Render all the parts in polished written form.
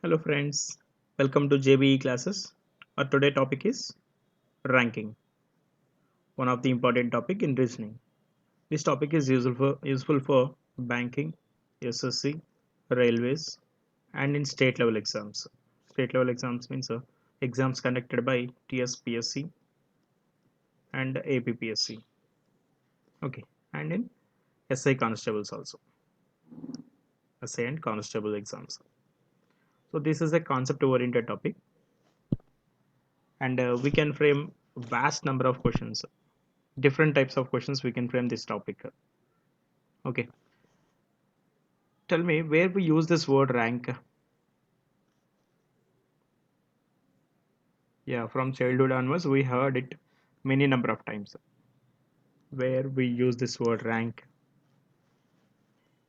Hello friends, welcome to JBE classes. Our today topic is ranking, one of the important topic in reasoning. This topic is useful for banking, SSC, railways, and in state level exams. State level exams means exams conducted by TSPSC and APPSC. Okay, and in SI constables also, SI and constable exams. So this is a concept oriented topic, and we can frame vast number of questions, different types of questions we can frame this topic. Okay, tell me where we use this word rank. Yeah, from childhood onwards we heard it many number of times. Where we use this word rank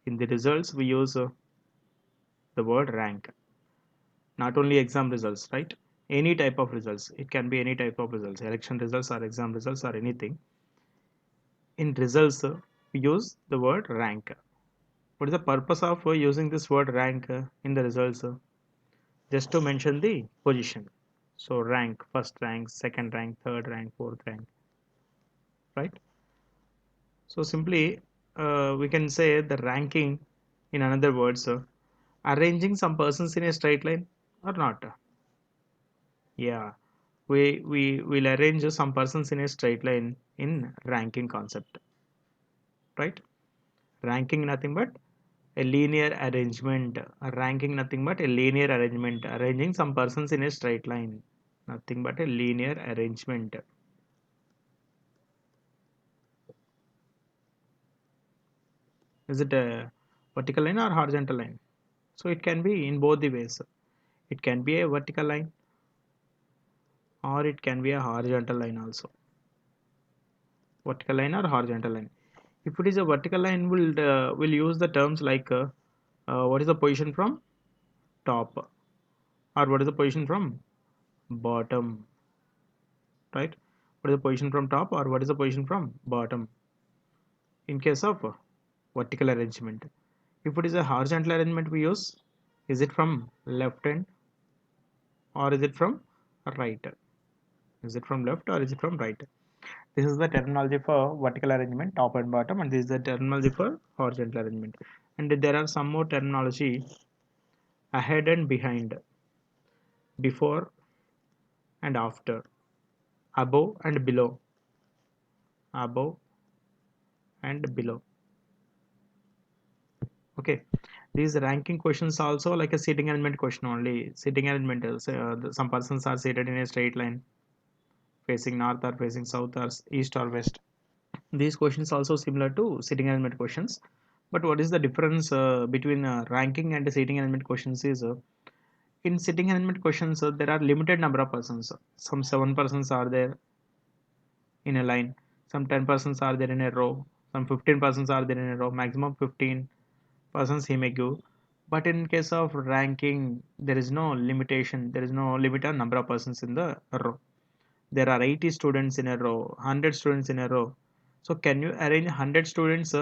in the results, we use the word rank. Not only exam results, right? Any type of results, it can be any type of results, election results or exam results or anything. In results, we use the word rank. What is the purpose of using this word rank in the results? Just to mention the position. So rank, first rank, second rank, third rank, fourth rank, right? So simply we can say the ranking, in another words, arranging some persons in a straight line or not. Yeah, we will arrange some persons in a straight line in ranking concept, right? Ranking nothing but a linear arrangement. Ranking nothing but a linear arrangement, arranging some persons in a straight line. Nothing but a linear arrangement. Is it a vertical line or horizontal line? So it can be in both the ways. It can be a vertical line or it can be a horizontal line also. Vertical line or horizontal line. If it is a vertical line, we'll use the terms like what is the position from top or what is the position from bottom, right? What is the position from top or what is the position from bottom in case of vertical arrangement. If it is a horizontal arrangement, we use, is it from left hand or is it from right? Is it from left or is it from right? This is the terminology for vertical arrangement, top and bottom, and this is the terminology for horizontal arrangement. And there are some more terminology: ahead and behind, before and after, above and below, above and below. Okay, these ranking questions also like a seating arrangement question only. Seating arrangement is some persons are seated in a straight line, facing north or facing south or east or west. These questions also similar to sitting arrangement questions, but what is the difference between ranking and sitting arrangement questions is in sitting arrangement questions there are limited number of persons. Some 7 persons are there in a line, some 10 persons are there in a row, some 15 persons are there in a row, maximum 15 persons he may give. But in case of ranking, there is no limitation, there is no limit on number of persons in the row. There are 80 students in a row, 100 students in a row. So can you arrange 100 students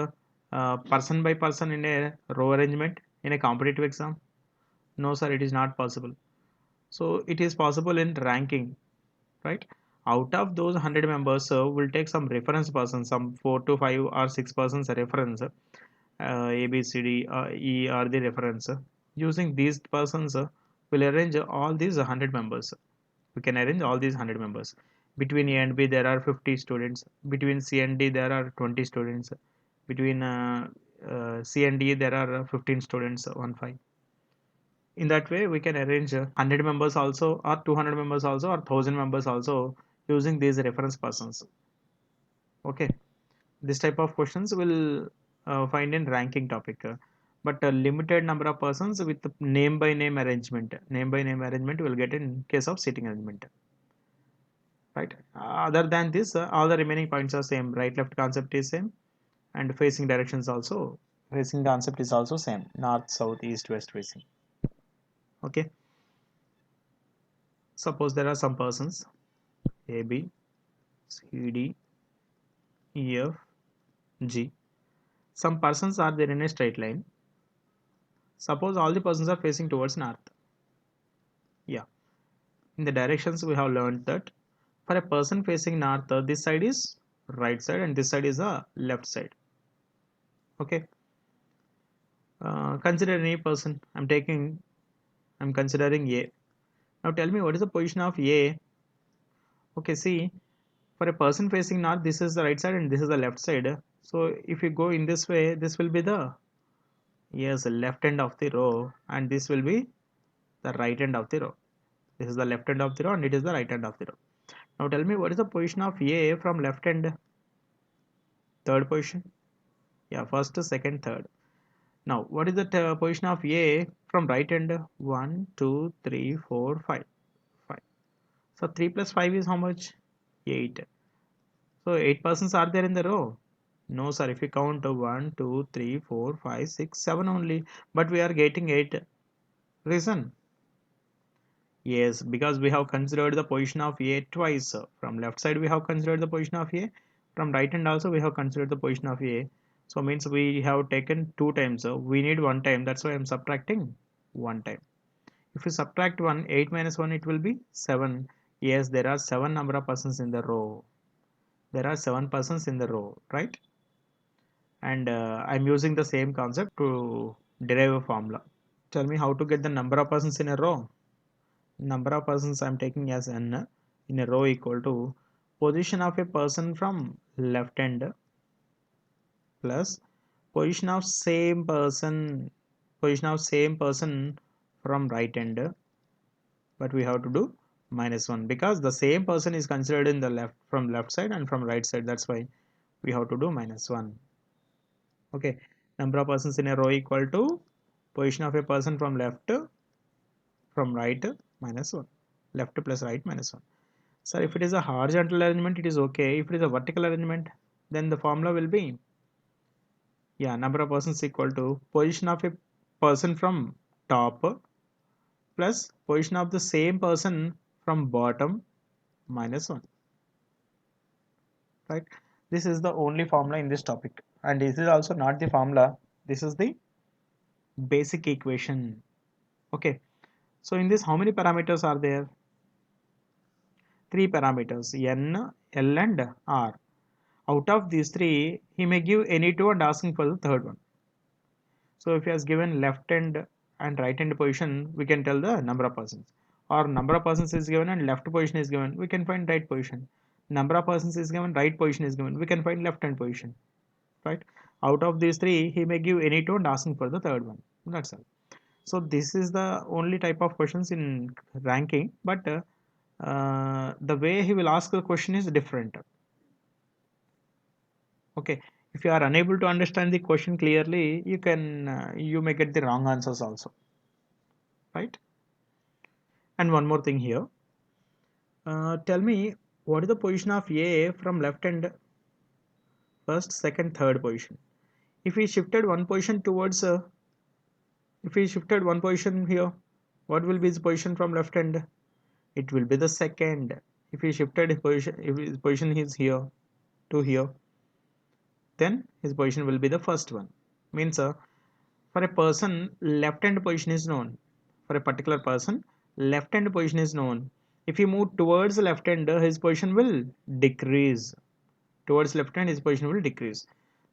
person by person in a row arrangement in a competitive exam? No sir, it is not possible. So it is possible in ranking, right? Out of those 100 members, we'll take some reference persons, some 4 to 5 or 6 persons reference. A, B, C, D, E are the reference. Using these persons, we'll arrange all these 100 members. We can arrange all these 100 members. Between A and B, there are 50 students. Between C and D, there are 20 students. Between C and D, there are 15 students, 1 5. In that way, we can arrange 100 members also, or 200 members also, or 1000 members also using these reference persons. Okay. This type of questions will find in ranking topic, but a limited number of persons with name by name arrangement. Name by name arrangement will get in case of sitting arrangement, right? Other than this, all the remaining points are same. Right left concept is same, and facing directions also. Facing concept is also same. North, south, east, west facing. Okay. Suppose there are some persons A, B, C, D, E, F, G. Some persons are there in a straight line. Suppose all the persons are facing towards north. Yeah, in the directions we have learned that for a person facing north, this side is right side and this side is the left side. Okay, consider any person. I'm considering A. Now tell me what is the position of A. Okay, see, for a person facing north, this is the right side and this is the left side. So if you go in this way, this will be the, yes, left end of the row, and this will be the right end of the row. This is the left end of the row and it is the right end of the row. Now tell me what is the position of A from left end? Third position. Yeah, first, second, third. Now what is the position of A from right end? 1, 2, 3, 4, 5. 5. So 3 plus 5 is how much? 8. So 8 persons are there in the row? No, sir. If you count 1, 2, 3, 4, 5, 6, 7 only, but we are getting 8. Reason? Yes, because we have considered the position of A twice. From left side we have considered the position of A. From right hand also we have considered the position of A. So means we have taken 2 times. We need 1 time. That's why I am subtracting 1 time. If you subtract 1, 8 minus 1, it will be 7. Yes, there are 7 number of persons in the row. There are 7 persons in the row, right? And I'm using the same concept to derive a formula. Tell me how to get the number of persons in a row. Number of persons I'm taking as n in a row equal to position of a person from left end plus position of same person from right end, but we have to do minus 1 because the same person is considered in the left side and from right side. That's why we have to do minus 1. Okay, number of persons in a row equal to position of a person from left from right minus 1. Left plus right minus 1. So if it is a horizontal arrangement, it is okay. If it is a vertical arrangement, then the formula will be, yeah, number of persons equal to position of a person from top plus position of the same person from bottom minus 1. Right? This is the only formula in this topic. And this is also not the formula. This is the basic equation. Okay. So in this, how many parameters are there? 3 parameters, n, l and r. Out of these 3, he may give any 2 and asking for the third one. So if he has given left hand and right hand position, we can tell the number of persons. Or number of persons is given and left position is given, we can find right position. Number of persons is given, right position is given, we can find left hand position. Right? Out of these 3, he may give any 2 and asking for the third one. That's all. So this is the only type of questions in ranking, but the way he will ask the question is different. Okay, if you are unable to understand the question clearly, you may get the wrong answers also, right? And one more thing here, tell me what is the position of A from left hand, first, second, third position. If we shifted one position towards if we shifted one position here, what will be his position from left hand? It will be the second. If we shifted his position, if his position is here to here, then his position will be the first one. Means for a person, left hand position is known. For a particular person, left hand position is known. If he move towards the left hand, his position will decrease. Towards left hand, his position will decrease.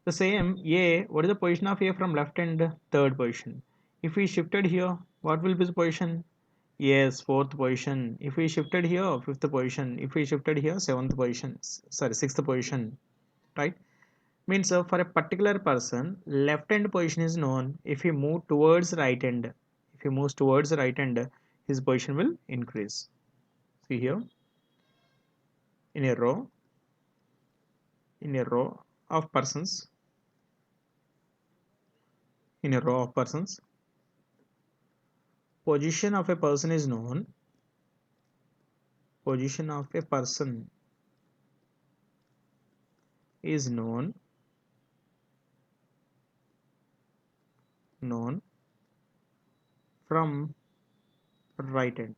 The same A, what is the position of A from left hand? Third position. If we shifted here, what will be the position? Yes, fourth position. If we shifted here, fifth position. If we shifted here, seventh position. Sorry, sixth position. Right? Means for a particular person, left hand position is known. If he move towards right hand, if he moves towards right hand, his position will increase. See here, in a row, in a row of persons, in a row of persons, position of a person is known. Position of a person is known from right hand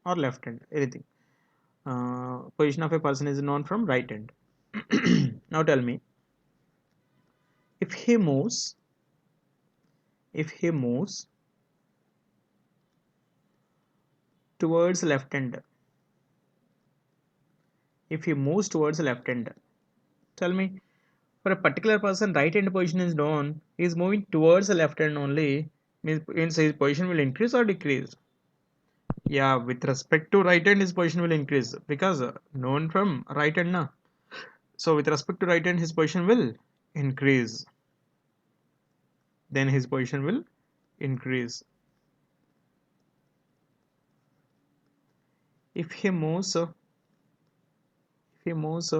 or left hand, anything. Position of a person is known from right hand. Now tell me, if he moves, if he moves towards left hand, if he moves towards left hand, tell me, for a particular person right hand position is known, he is moving towards the left hand only, means his position will increase or decrease? Yeah, with respect to right hand his position will increase because known from right hand na. So with respect to right hand his position will increase, then his position will increase. If he moves if he moves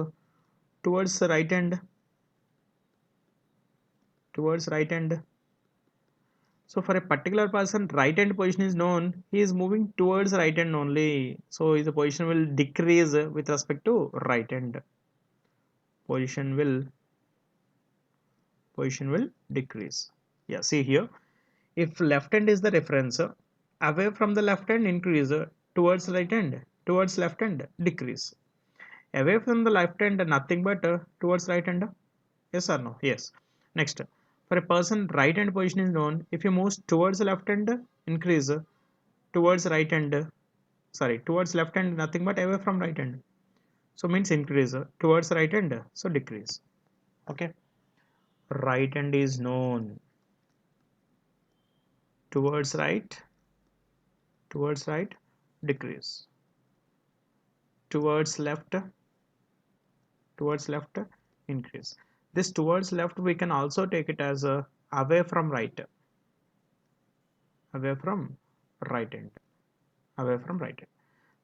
towards the right hand, towards right hand, so for a particular person right hand position is known, he is moving towards right hand only, so his position will decrease with respect to right hand, position will decrease. Yeah, see here, if left hand is the reference, away from the left hand increase, towards right hand, towards left hand decrease, away from the left hand nothing but towards right hand. Yes or no? Yes. Next, for a person right hand position is known, if he moves towards the left hand increase, towards right hand, sorry, towards left hand nothing but away from right hand, so means increase, towards right hand so decrease. Okay, right hand is known, towards right, towards right decrease, towards left, towards left increase. This towards left we can also take it as a away from right, away from right hand, away from right hand.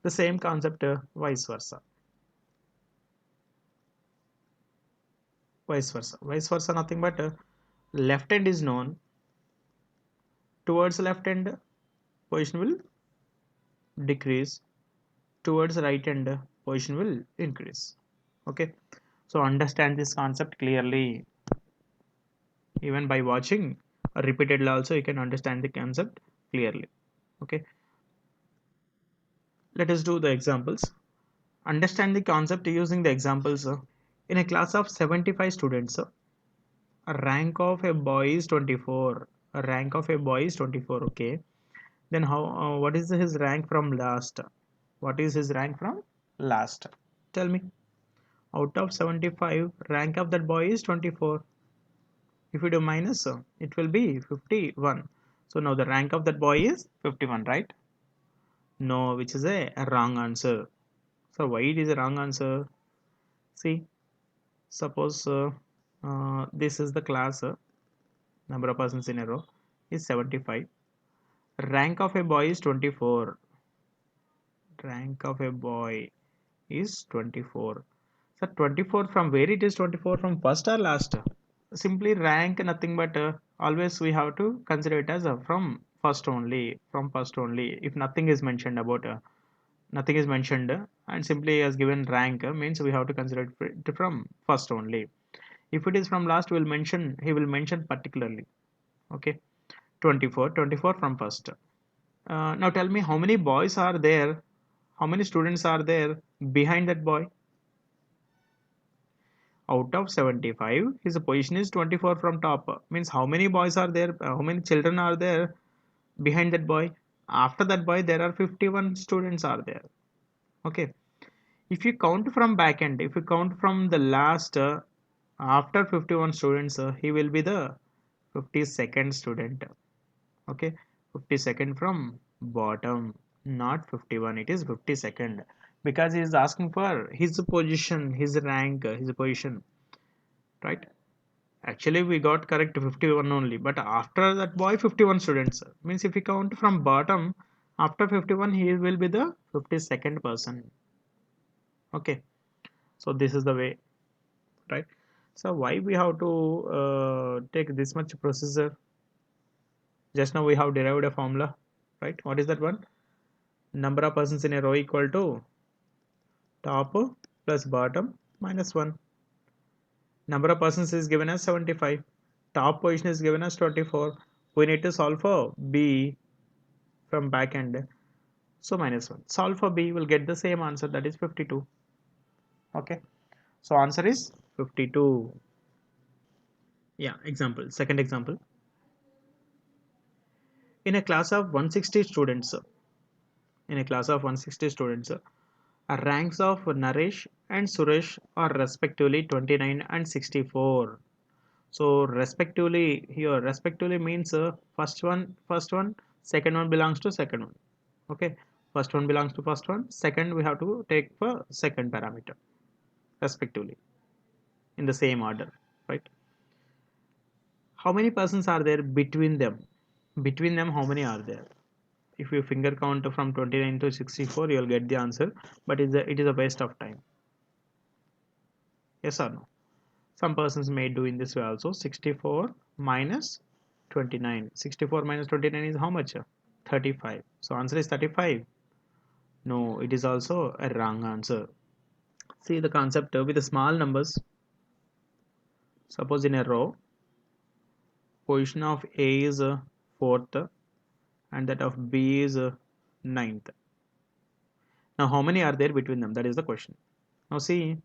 The same concept vice versa, vice versa nothing but left hand is known, towards left hand position will decrease, towards right hand position will increase. Okay, so understand this concept clearly, even by watching repeatedly also you can understand the concept clearly. Okay, let us do the examples. Understand the concept using the examples. In a class of 75 students, a rank of a boy is 24. A rank of a boy is 24. Okay, then how what is his rank from last? What is his rank from last? Tell me. Out of 75, rank of that boy is 24. If you do minus, it will be 51. So now the rank of that boy is 51, right? No, which is a wrong answer. So why it is a wrong answer? See, suppose this is the class, number of persons in a row is 75. Rank of a boy is 24. Rank of a boy is 24. So 24 from where it is 24, from first or last? Simply rank nothing but always we have to consider it as from first only, from first only. If nothing is mentioned about nothing is mentioned and simply has given rank means we have to consider it from first only. If it is from last, we'll mention, he will mention particularly. Okay, 24, 24 from first. Now tell me how many boys are there, how many students are there behind that boy? Out of 75 his position is 24 from top, means how many boys are there, how many children are there behind that boy? After that boy there are 51 students are there. Okay, if you count from back end, if you count from the last, after 51 students he will be the 52nd student. Okay, 52nd from bottom, not 51, it is 52nd, because he is asking for his position, his rank, his position, right? Actually we got correct 51 only, but after that boy 51 students, means if we count from bottom, after 51 he will be the 52nd person. Okay, so this is the way, right? So why we have to take this much procedure? Just now we have derived a formula, right? What is that one? Number of persons in a row equal to top plus bottom minus 1. Number of persons is given as 75. Top position is given as 24. We need to solve for B from back end. So minus 1. Solve for B, will get the same answer, that is 52. Okay. So answer is 52. Yeah, example. Second example. In a class of 160 students, in a class of 160 students. Ranks of Naresh and Suresh are respectively 29 and 64. So respectively here, respectively means first one, second one belongs to second one. Okay, first one belongs to first one, second we have to take for second parameter respectively in the same order, right? How many persons are there between them? Between them, how many are there? If you finger count from 29 to 64, you will get the answer, but it is a waste of time. Yes or no? Some persons may do in this way also. 64 minus 29. 64 minus 29 is how much? 35. So answer is 35. No, it is also a wrong answer. See the concept with the small numbers. Suppose in a row, position of A is fourth and that of B is ninth. Now how many are there between them? That is the question. Now see,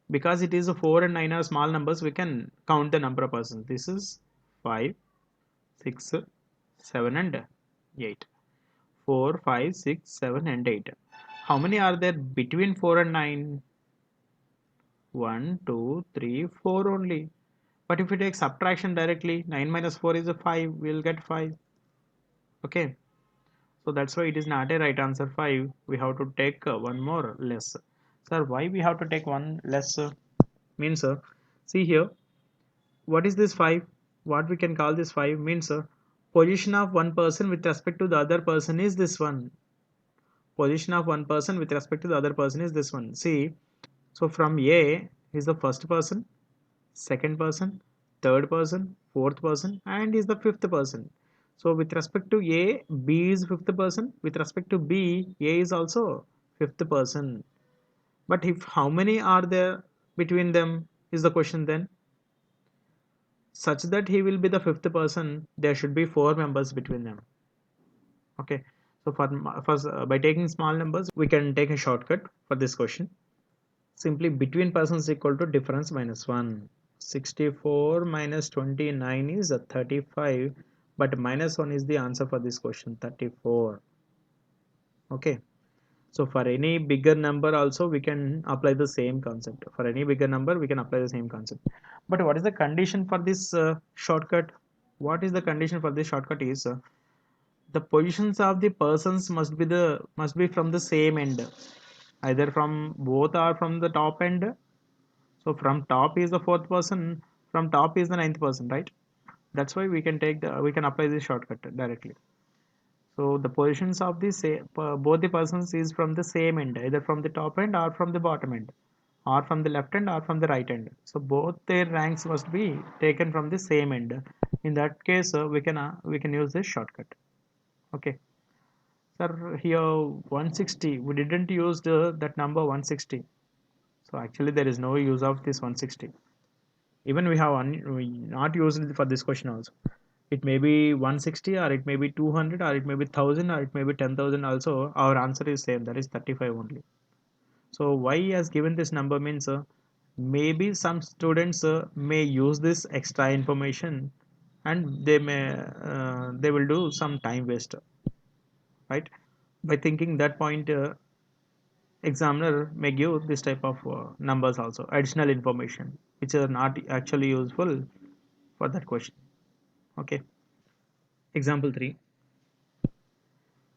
because it is a 4 and 9 are small numbers, we can count the number of persons. This is 5, 6, 7 and 8. 4, 5, 6, 7 and 8. How many are there between 4 and 9? 1, 2, 3, 4 only. But if we take subtraction directly, 9 minus 4 is a 5. We'll get 5. Okay. So that's why it is not a right answer 5. We have to take one more less. Sir, why we have to take one less? Means, see here, what is this 5? What we can call this 5 means position of one person with respect to the other person is this one. Position of one person with respect to the other person is this one. See, so from A is the first person, second person, third person, fourth person, and is the fifth person. So with respect to A, B is fifth person. With respect to B, A is also fifth person. But if how many are there between them is the question then. Such that he will be the fifth person, there should be four members between them. Okay. So by taking small numbers, we can take a shortcut for this question. Simply between persons equal to difference minus 1. 64 minus 29 is a 35, but minus 1 is the answer for this question, 34. Okay. So for any bigger number also we can apply the same concept. For any bigger number we can apply the same concept. But what is the condition for this shortcut? What is the condition for this shortcut is the positions of the persons must be from the same end, either from both or from the top end. So from top is the fourth person, from top is the ninth person, right? That's why we can apply this shortcut directly. So the positions of the both the persons is from the same end, either from the top end or from the bottom end, or from the left end or from the right end. So both their ranks must be taken from the same end. In that case, we can use this shortcut. Okay, sir. Here 160. We didn't use that number 160. So actually there is no use of this 160. Even we not used it for this question also. It may be 160 or it may be 200 or it may be 1000 or it may be 10,000 also. Our answer is same, that is 35 only. So why he has given this number means maybe some students may use this extra information and they will do some time waste, right? By thinking that point, examiner may give this type of numbers also, additional information which are not actually useful for that question. Okay. Example 3.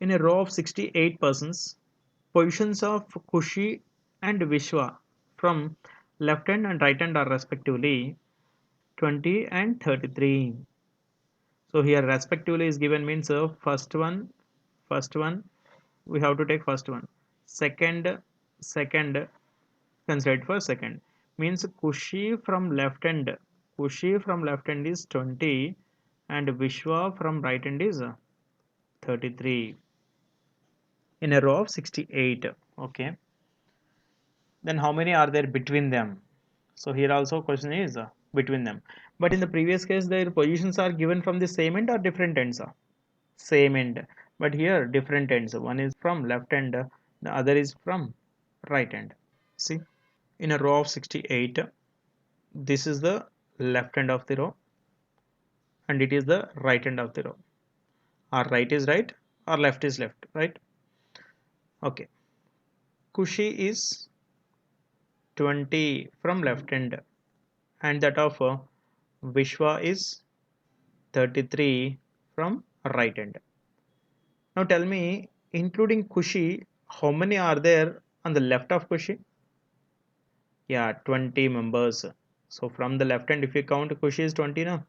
In a row of 68 persons, positions of Kushi and Vishwa from left hand and right hand are respectively 20 and 33. So here respectively is given means first one, we have to take first one. Second, considered for second. Means Kushi from left hand is 20 and Vishwa from right hand is 33 in a row of 68. Okay, then how many are there between them? So here also question is between them, but in the previous case their positions are given from the same end or different ends. Same end, but here different ends. One is from left end, the other is from right end. See, in a row of 68, this is the left end of the row and it is the right end of the row. Or right is right or left is left, right? Okay, Kushi is 20 from left hand, and that of Vishwa is 33 from right hand. Now tell me, including Kushi, how many are there on the left of Kushi? Yeah, 20 members. So from the left hand, if you count Kushi is 20 now.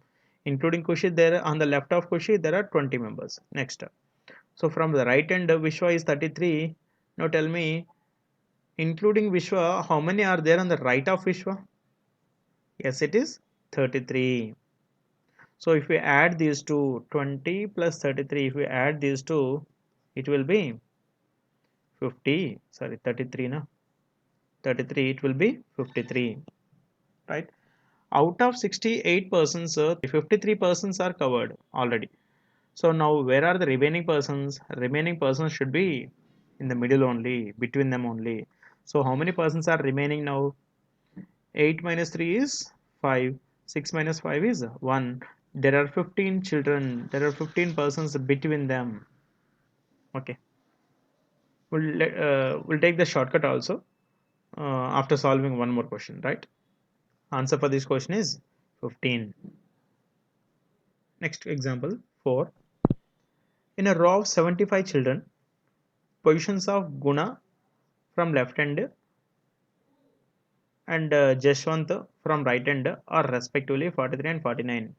Including Kushi, there on the left of Kushi, there are 20 members. Next. So from the right hand, Vishwa is 33. Now tell me, including Vishwa, how many are there on the right of Vishwa? Yes, it is 33. So if we add these two, 20 plus 33, if we add these two, it will be 50. Sorry, 33 no? 33, it will be 53. Right? Out of 68 persons, 53 persons are covered already. So now where are the remaining persons? Remaining persons should be in the middle only, between them only. So how many persons are remaining now? 8 minus 3 is 5. 6 minus 5 is 1. There are 15 children. There are 15 persons between them. Okay. We'll take the shortcut also after solving one more question, right? Answer for this question is 15. Next example 4. In a row of 75 children, positions of Guna from left hand and Jashwant from right hand are respectively 43 and 49.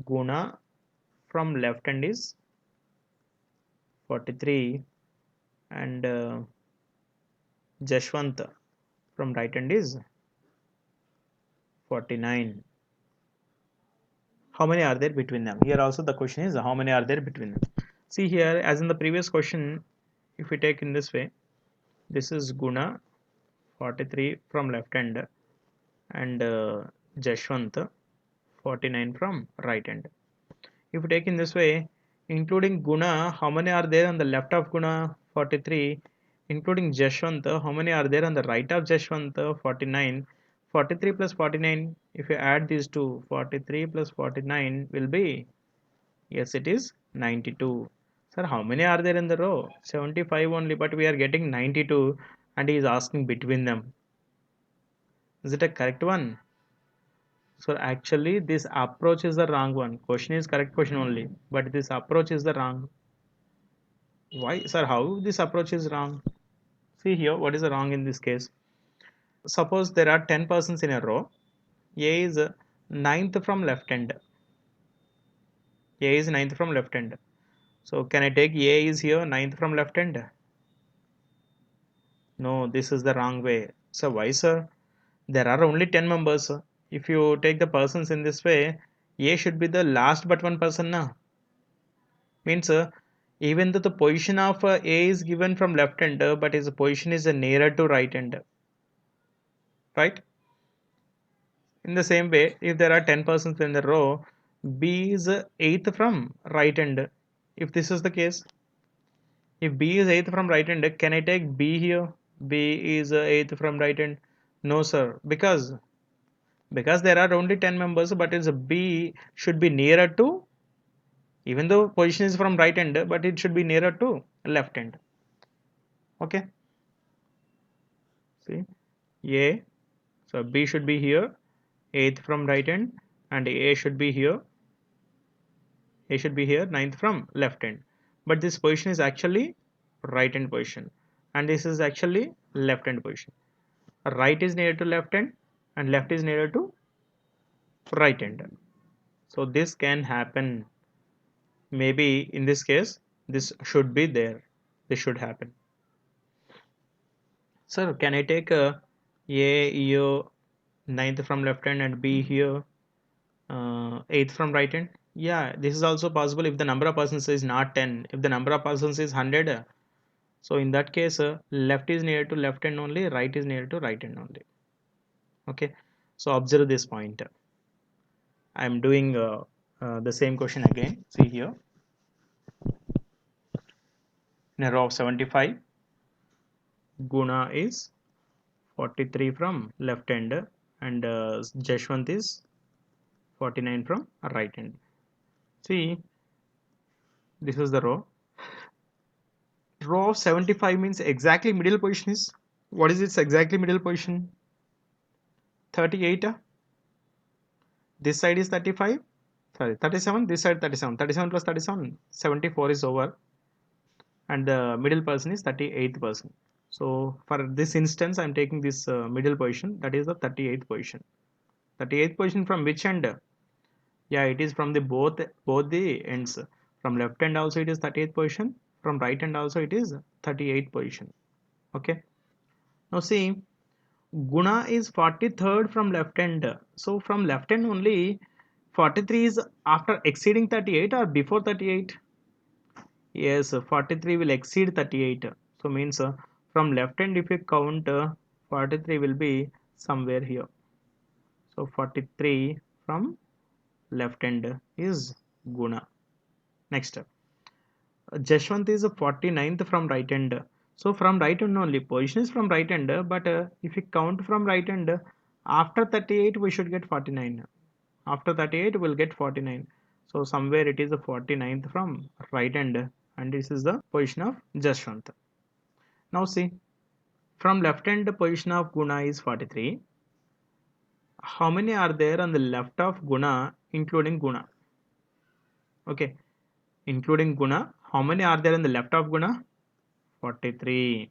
Guna from left hand is 43 and Jashwant from right hand is 49. How many are there between them? Here also the question is how many are there between them. See here, as in the previous question, if we take in this way, this is Guna 43 from left hand and Jashwant 49 from right hand. If we take in this way, including Guna, how many are there on the left of Guna? 43. Including Jashwant, how many are there on the right of Jashwant? 49. 43 plus 49, if you add these two, 43 plus 49 will be, yes, it is 92. Sir, how many are there in the row? 75 only, but we are getting 92 and he is asking between them. Is it a correct one? So actually this approach is the wrong one. Question is correct question only, but this approach is the wrong. Why, sir? How this approach is wrong? See here, what is the wrong in this case? Suppose there are 10 persons in a row. A is ninth from left hand. A is ninth from left hand. So can I take A is here ninth from left hand? No, this is the wrong way. So why, sir? There are only 10 members. If you take the persons in this way, A should be the last but one person now. Means even though the position of A is given from left hand, but his position is nearer to right hand, right? In the same way, if there are 10 persons in the row, B is eighth from right hand. If this is the case, if B is eighth from right hand, can I take B here? B is eighth from right hand. No, sir, because there are only 10 members, but its B should be nearer to, even though position is from right hand, but it should be nearer to left hand. Okay, see A, so B should be here, eighth from right hand, and A should be here, ninth from left hand. But this position is actually right hand position, and this is actually left hand position. Right is near to left hand, and left is nearer to right hand. So this can happen. Maybe in this case, this should be there. This should happen. Sir, can I take A here ninth from left hand and B here eighth from right hand? Yeah, this is also possible if the number of persons is not 10. If the number of persons is 100, so in that case, left is near to left hand only, right is near to right hand only. Okay, so observe this point. I am doing the same question again. See here, in a row of 75, Guna is 43 from left hand and Jashwant is 49 from right hand. See, this is the row. row of 75 means exactly middle position is, what is its exactly middle position? 38. This side is 35, sorry 37, this side 37, 37 plus 37, 74 is over, and the middle person is 38th person. So for this instance I'm taking this middle position, that is the 38th position. 38th position from which end? Yeah, it is from the both the ends. From left end also it is 38th position, from right end also it is 38th position. Okay, now see, Guna is 43rd from left end. So from left end only 43 is after exceeding 38 or before 38? Yes, 43 will exceed 38. So means from left end if you count 43 will be somewhere here. So 43 from left end is Guna. Next, Jashwant is 49th from right end. So from right end only, position is from right end, but if we count from right end, after 38 we should get 49. After 38 we'll get 49. So somewhere it is the 49th from right end, and this is the position of Jashwant. Now see, from left end the position of Guna is 43. How many are there on the left of Guna including Guna? Okay, including Guna, how many are there on the left of Guna? 43.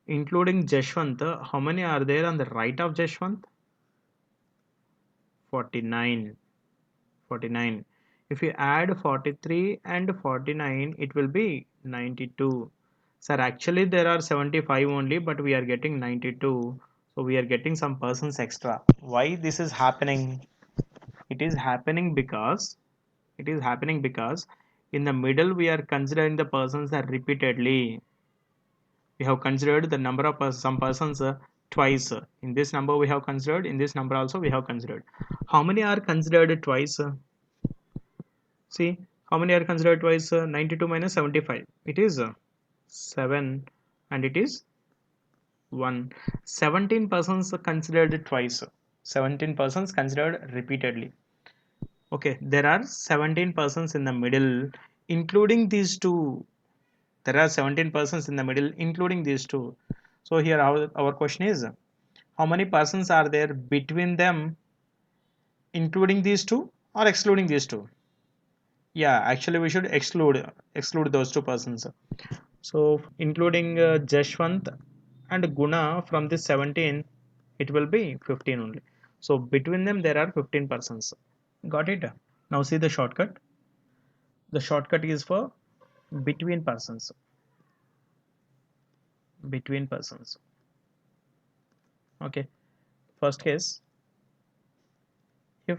Including Jashwant, how many are there on the right of Jashwant? 49. 49. If you add 43 and 49, it will be 92. Sir, actually there are 75 only, but we are getting 92. So we are getting some persons extra. Why this is happening? It is happening because in the middle we are considering the persons that repeatedly. We have considered the number of some persons twice. In this number we have considered, in this number also we have considered. How many are considered twice? See, how many are considered twice? 92 minus 75, it is 7, and it is 1. 17 persons considered twice, 17 persons considered repeatedly. Okay, there are 17 persons in the middle including these two. There are 17 persons in the middle including these two. So here our question is, how many persons are there between them including these two or excluding these two? Yeah, actually we should exclude those two persons. So including Jashwant and Guna from this 17, it will be 15 only. So between them there are 15 persons. Got it? Now see the shortcut. The shortcut is for between persons. Between persons. Okay. First case, if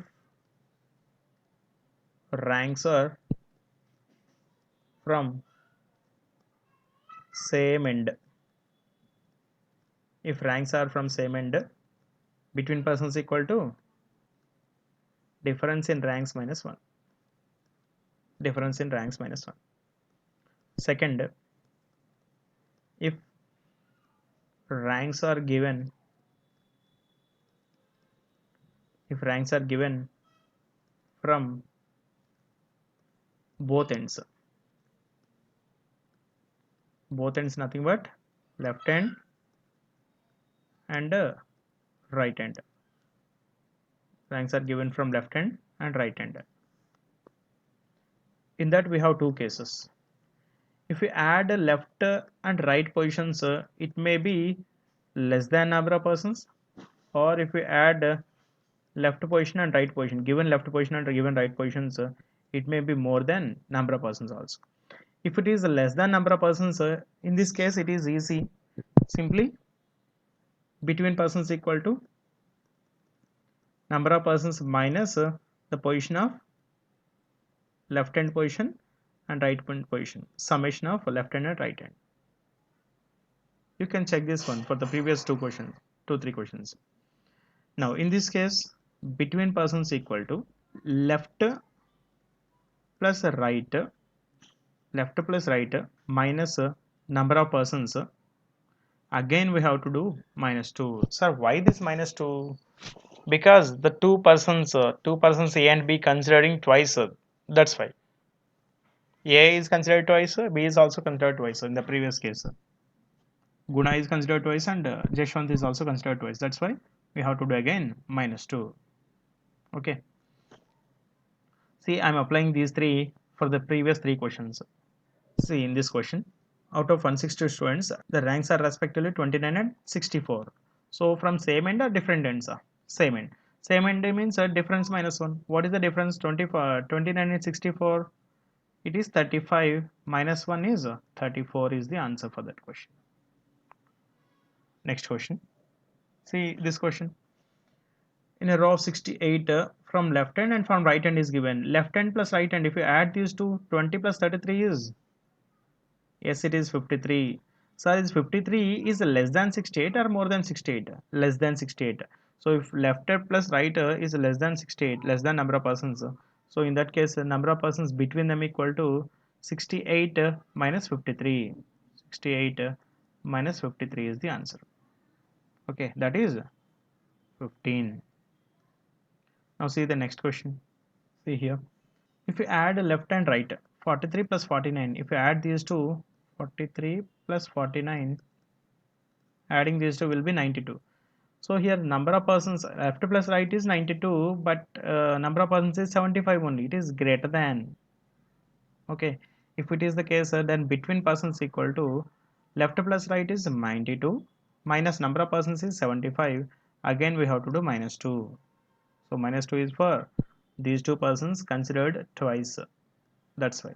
ranks are from same end, if ranks are from same end, between persons equal to difference in ranks minus 1. Difference in ranks minus 1. Second, if ranks are given, from both ends, nothing but left hand and right hand. Ranks are given from left hand and right hand. In that we have two cases. If we add left and right positions, it may be less than number of persons, or if we add left position and right position, given left position and given right positions, it may be more than number of persons also. If it is less than number of persons, in this case it is easy. Simply between persons equal to number of persons minus the position of left hand position and right hand position, summation of left hand and right hand. You can check this one for the previous two questions, 3 questions. Now in this case, between persons equal to left plus right, minus number of persons. Again we have to do minus 2. Sir, why this minus 2? Because the two persons A and B considering twice, that's why. A is considered twice, B is also considered twice in the previous case. Guna is considered twice and Jashwant is also considered twice. That's why we have to do again -2. Okay. See, I'm applying these three for the previous three questions. See, in this question, out of 160 students, the ranks are respectively 29 and 64. So from same end or different ends? Same end. Same end means a difference -1. What is the difference? 29 and 64. It is 35. -1 is 34 is the answer for that question. Next question. See this question. In a row of 68 from left hand and from right hand is given. Left hand plus right hand. If you add these two, 20 plus 33 is, yes, it is 53. So is 53 is less than 68 or more than 68? Less than 68. So if left plus right is less than 68, less than number of persons. So in that case, number of persons between them equal to 68 minus 53. 68 minus 53 is the answer. Okay, that is 15. Now see the next question. See here. If you add left and right, 43 plus 49, if you add these two, 43 plus 49, adding these two will be 92. So here number of persons left plus right is 92, but number of persons is 75 only. It is greater than. Okay, if it is the case, then between persons equal to left plus right is 92 minus number of persons is 75. Again we have to do -2. So -2 is for these two persons considered twice. That's why.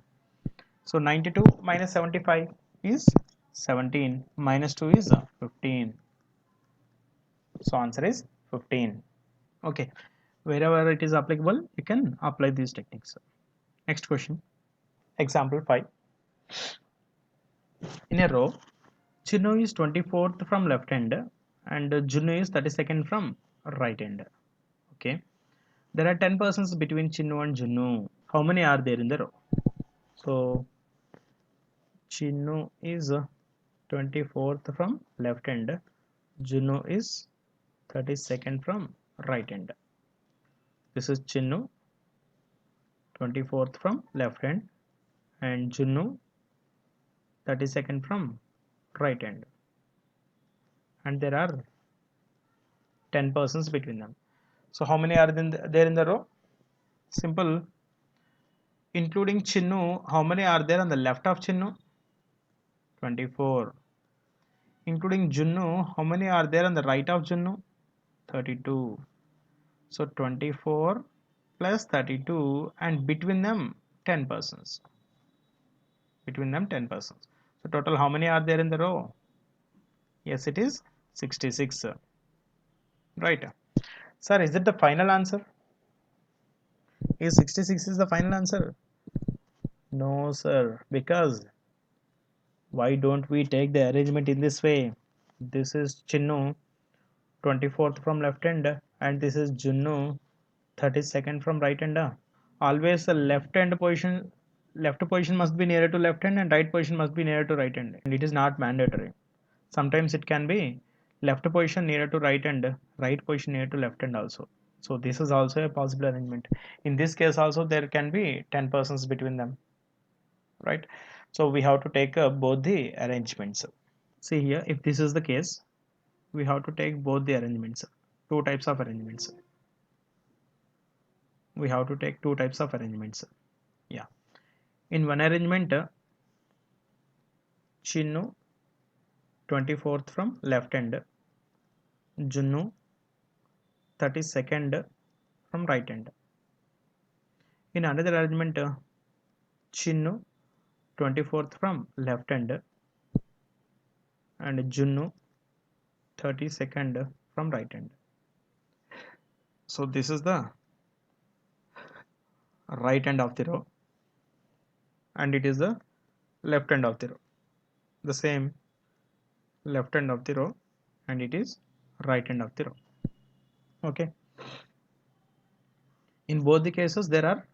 So 92 minus 75 is 17. -2 is 15. So answer is 15. Okay. Wherever it is applicable, you can apply these techniques. Next question. Example 5. In a row, Chinnu is 24th from left hand and Junnu is 32nd from right hand. Okay. There are 10 persons between Chinnu and Junnu. How many are there in the row? So Chinnu is 24th from left hand. Junnu is 32nd from right hand. This is Chinnu, 24th from left hand, and Junnu, 32nd from right hand. And there are 10 persons between them. So how many are there in the row? Simple. Including Chinnu, how many are there on the left of Chinnu? 24. Including Junnu, how many are there on the right of Junnu? 32. So 24 plus 32, and between them 10 persons. Between them 10 persons. So total how many are there in the row? Yes, it is 66. Right. Sir, is it the final answer? Is 66 is the final answer? No, sir. Because why don't we take the arrangement in this way? This is Chinnu, 24th from left hand, and this is Junnu, 32nd from right hand. Always the left position must be nearer to left hand and right position must be nearer to right hand. And it is not mandatory. Sometimes it can be left position nearer to right hand, right position near to left hand also. So this is also a possible arrangement. In this case also there can be 10 persons between them, right? So we have to take both the arrangements. See here, if this is the case, we have to take both the arrangements, two types of arrangements. We have to take two types of arrangements. Yeah. In one arrangement, Chinnu, 24th from left hand, Junnu, 32nd from right hand. In another arrangement, Chinnu, 24th from left hand, and Junnu, 32nd from right hand. So this is the right hand of the row, and it is the left hand of the row. The same left hand of the row, and it is right hand of the row. Okay. In both the cases, there are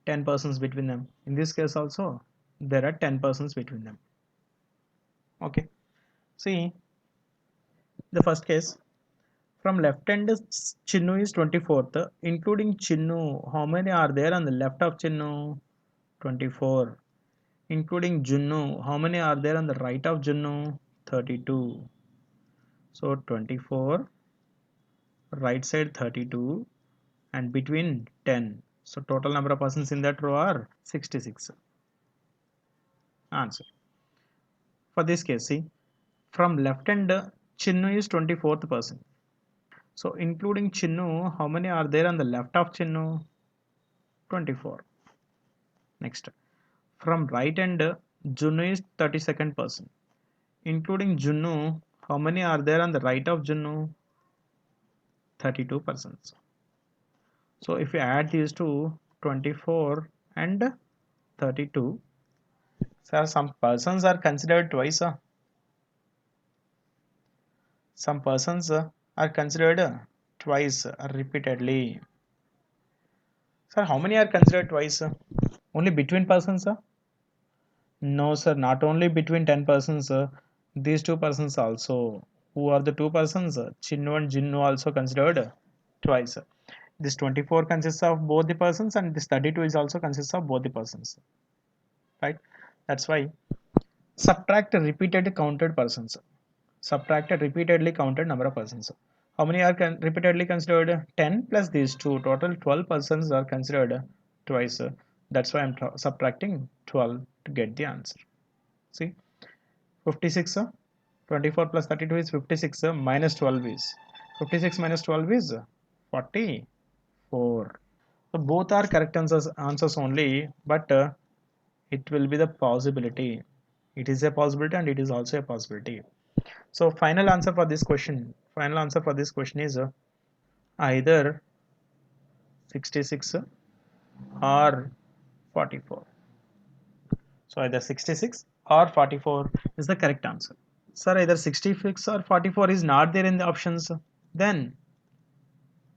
10 persons between them. In this case also, there are 10 persons between them. Okay. See, the first case, from left hand Chinnu is 24th, including Chinnu. How many are there on the left of Chinnu? 24. Including Junnu, how many are there on the right of Junnu? 32. So 24, right side 32, and between 10. So total number of persons in that row are 66. Answer. For this case, see, from left hand, Chinnu is 24th person. So including Chinnu, how many are there on the left of Chinnu? 24. Next, from right hand, Junnu is 32nd person. Including Junnu, how many are there on the right of Junnu? 32 persons. So if you add these two, 24 and 32, sir, some persons are considered twice. Some persons are considered twice repeatedly. Sir, how many are considered twice? Only between persons? No, sir, not only between 10 persons. These two persons also. Who are the two persons? Chinnu and Jinnu also considered twice. This 24 consists of both the persons, and this 32 is also consists of both the persons. Right? That's why subtract repeated counted persons. Subtract a repeatedly counted number of persons. How many are repeatedly considered? 10 plus these two. Total 12 persons are considered twice. That's why I'm subtracting 12 to get the answer. See, 56. 24 plus 32 is 56. Minus 12 is 56 minus 12 is 44. So both are correct answers only, but it will be the possibility. It is a possibility and it is also a possibility. So final answer for this question is either 66 or 44. So either 66 or 44 is the correct answer. Sir, either 66 or 44 is not there in the options. Then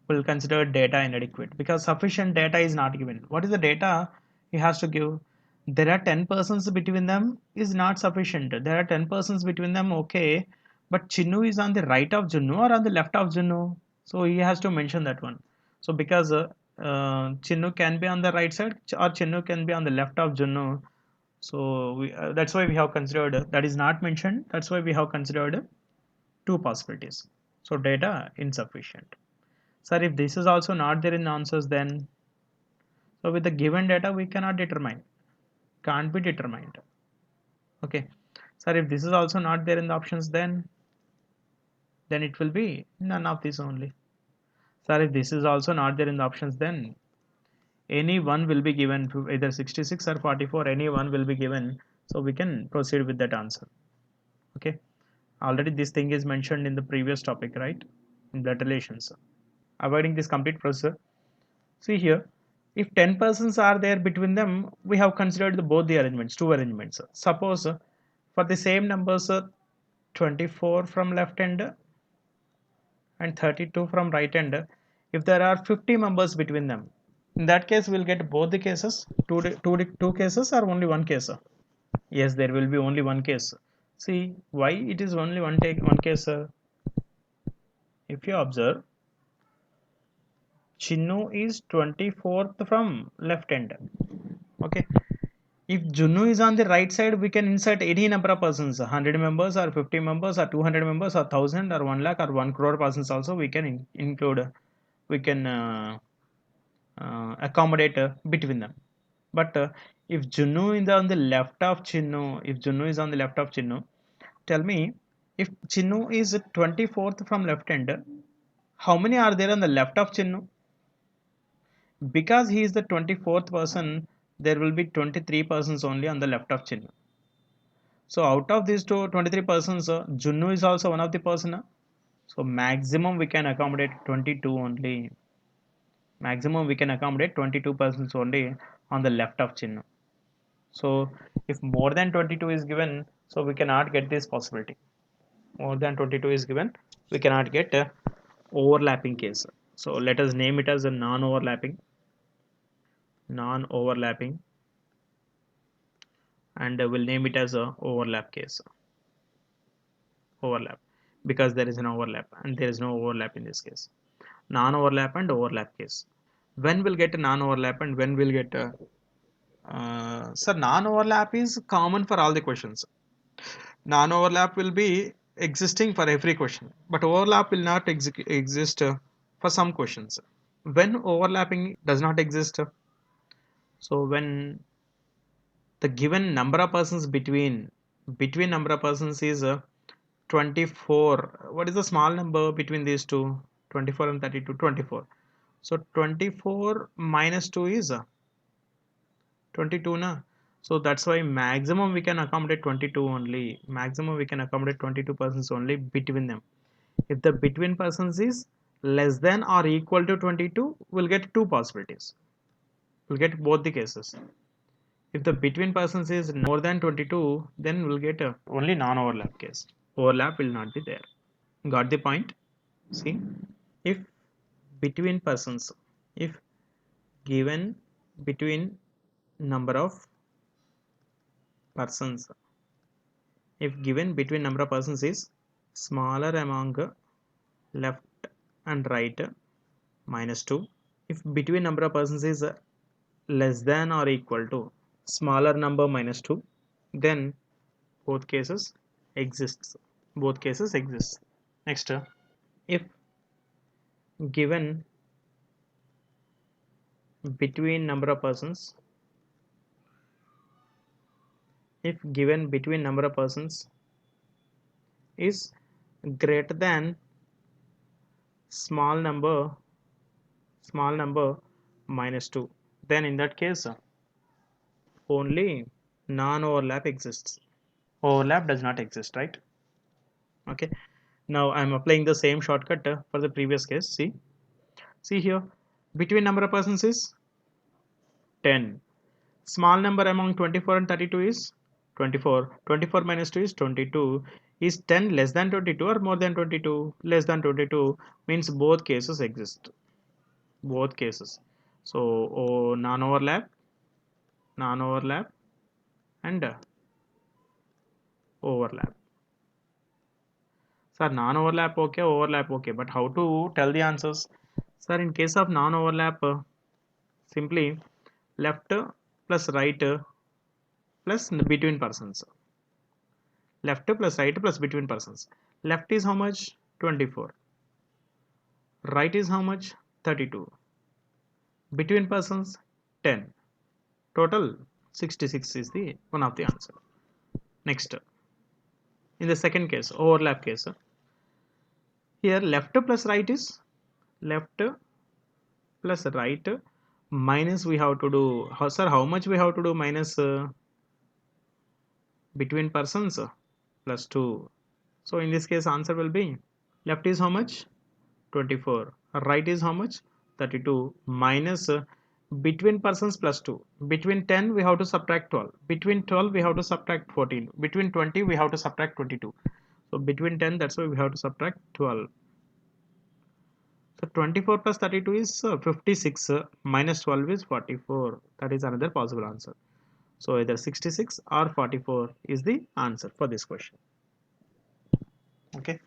we'll consider data inadequate because sufficient data is not given. What is the data he has to give? There are 10 persons between them is not sufficient. There are 10 persons between them, okay, but Chinnu is on the right of Junnu or on the left of Junnu. So he has to mention that one. So because Chinnu can be on the right side or Chinnu can be on the left of Junnu. So that's why we have considered that is not mentioned. That's why we have considered two possibilities. So data insufficient. Sir, if this is also not there in the answers, then so with the given data we cannot determine, can't be determined. Okay, sir, if this is also not there in the options, then it will be none of these only. Sir, if this is also not there in the options, then any one will be given to either 66 or 44. Any one will be given, so we can proceed with that answer. Okay, already this thing is mentioned in the previous topic, right? In blood relations. Avoiding this complete process. See here, if 10 persons are there between them, we have considered both the arrangements, two arrangements. Suppose for the same numbers, 24 from left hand and 32 from right hand, if there are 50 members between them, in that case we'll get both the cases, two cases or only one case. Yes, there will be only one case. See why it is only one case. If you observe, Chinnu is 24th from left hand. Okay, if Junnu is on the right side, we can insert any number of persons, 100 members or 50 members or 200 members or 1000 or 1 lakh or 1 crore persons also we can include, we can accommodate between them. But if Junnu is on the left of Chinnu, if Junnu is on the left of Chinnu, tell me, if Chinnu is 24th from left hand, how many are there on the left of Chinnu? Because he is the 24th person, there will be 23 persons only on the left of Chinnu. So out of these 23 persons, Junnu is also one of the person. So maximum we can accommodate 22 only. Maximum we can accommodate 22 persons only on the left of Chinnu. So if more than 22 is given, so we cannot get this possibility. More than 22 is given, we cannot get a overlapping case. So let us name it as a non-overlapping, non-overlapping, and we'll name it as a overlap case. Overlap, because there is an overlap and there is no overlap in this case. Non-overlap and overlap case. When we'll get a non-overlap and when we'll get a Sir, non-overlap is common for all the questions. Non-overlap will be existing for every question, but overlap will not exist for some questions. When overlapping does not exist, so when the given number of persons between number of persons is 24. What is the small number between these two? 24 and 32. 24. So 24 minus 2 is 22 na. So that's why maximum we can accommodate 22 only. Maximum we can accommodate 22 persons only between them. If the between persons is less than or equal to 22, we'll get two possibilities. We'll get both the cases. If the between persons is more than 22, then we'll get only non-overlap case. Overlap will not be there. Got the point? See, if between persons, if given between number of persons, if given between number of persons is smaller among left and right minus 2, if between number of persons is less than or equal to smaller number minus 2, then both cases exists. Both cases exist. Next, if given between number of persons, if given between number of persons is greater than small number minus 2, then in that case only non-overlap exists. Overlap does not exist, right? Okay, now I'm applying the same shortcut for the previous case. See here, between number of persons is 10. Small number among 24 and 32 is 24. 24 minus 2 is 22. Is 10 less than 22 or more than 22? Less than 22 means both cases exist. Both cases. So non-overlap, and overlap. Sir, non-overlap okay, overlap okay. But how to tell the answers? Sir, in case of non-overlap, simply left plus right plus between persons. Left plus right plus between persons. Left is how much? 24. Right is how much? 32. Between persons 10. Total 66 is the one of the answer. Next, in the second case, overlap case, here left plus right is left plus right minus we have to do. Sir, how much we have to do minus between persons plus 2. So in this case answer will be left is how much? 24. Right is how much? 32 minus between persons plus 2. Between 10 we have to subtract 12. Between 12 we have to subtract 14. Between 20 we have to subtract 22. So between 10, that's why we have to subtract 12. So 24 plus 32 is 56 minus 12 is 44. That is another possible answer. So either 66 or 44 is the answer for this question. Okay.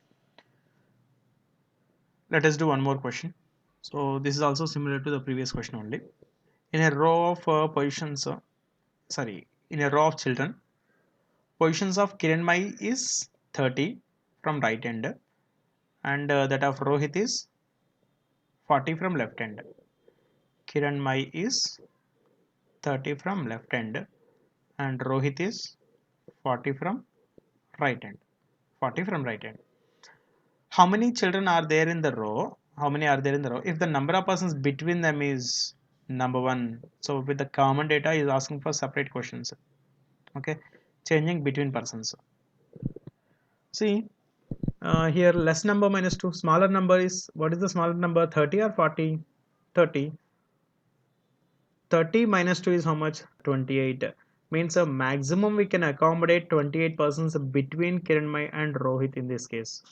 Let us do one more question. So this is also similar to the previous question only. In a row of in a row of children, positions of Kiranmai is 30 from right hand, and that of Rohit is 40 from left hand. Kiranmai is 30 from left hand and Rohit is 40 from right hand. 40 from right hand. How many children are there in the row? How many are there in the row? If the number of persons between them is number 1, so with the common data is asking for separate questions. Okay, changing between persons. See, here less number minus 2, smaller number is, what is the smaller number, 30 or 40? 30. 30 minus 2 is how much? 28. Means a maximum we can accommodate 28 persons between Kiranmai and Rohit in this case.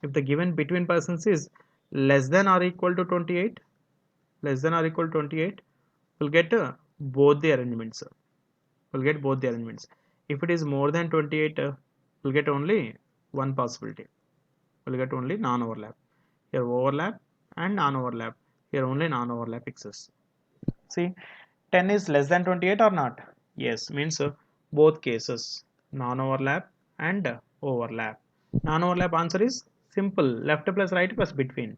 If the given between persons is less than or equal to 28, less than or equal to 28, we'll get both the arrangements. We'll get both the arrangements. If it is more than 28, we'll get only one possibility. We'll get only non-overlap. Here overlap and non-overlap. Here only non-overlap exists. See, 10 is less than 28 or not? Yes, means both cases, non-overlap and overlap. Non-overlap answer is simple, left plus right plus between.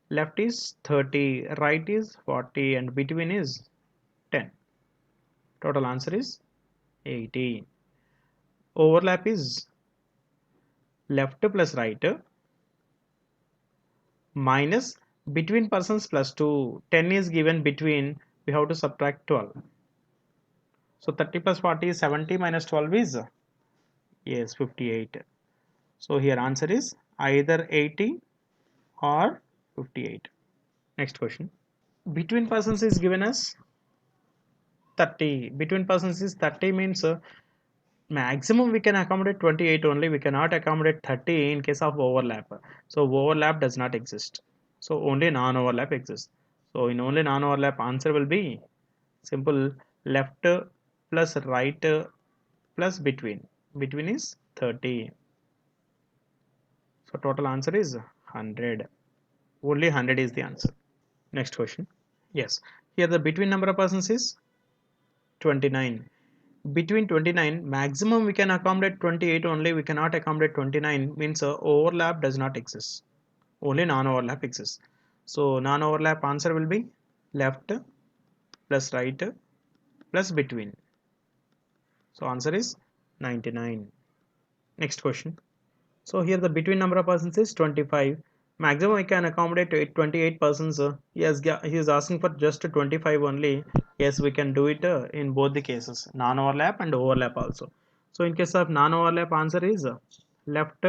Left is 30, right is 40 and between is 10. Total answer is 80. Overlap is left plus right minus between persons plus 2. 10 is given between, we have to subtract 12. So 30 plus 40 is 70 minus 12 is, yes, 58. So here answer is either 80 or 58. Next question. Between persons is given as 30. Between persons is 30 means maximum we can accommodate 28 only. We cannot accommodate 30 in case of overlap. So overlap does not exist. So only non-overlap exists. So in only non-overlap answer will be simple, left plus right plus between. Between is 30. So total answer is 100. Only 100 is the answer. Next question. Yes. Here the between number of persons is 29. Between 29, maximum we can accommodate 28 only. We cannot accommodate 29 means overlap does not exist. Only non-overlap exists. So non-overlap answer will be left plus right plus between. So answer is 99. Next question. So here the between number of persons is 25. Maximum I can accommodate 28 persons. Yes, he is asking for just 25 only. Yes, we can do it in both the cases, non-overlap and overlap also. So in case of non-overlap, answer is left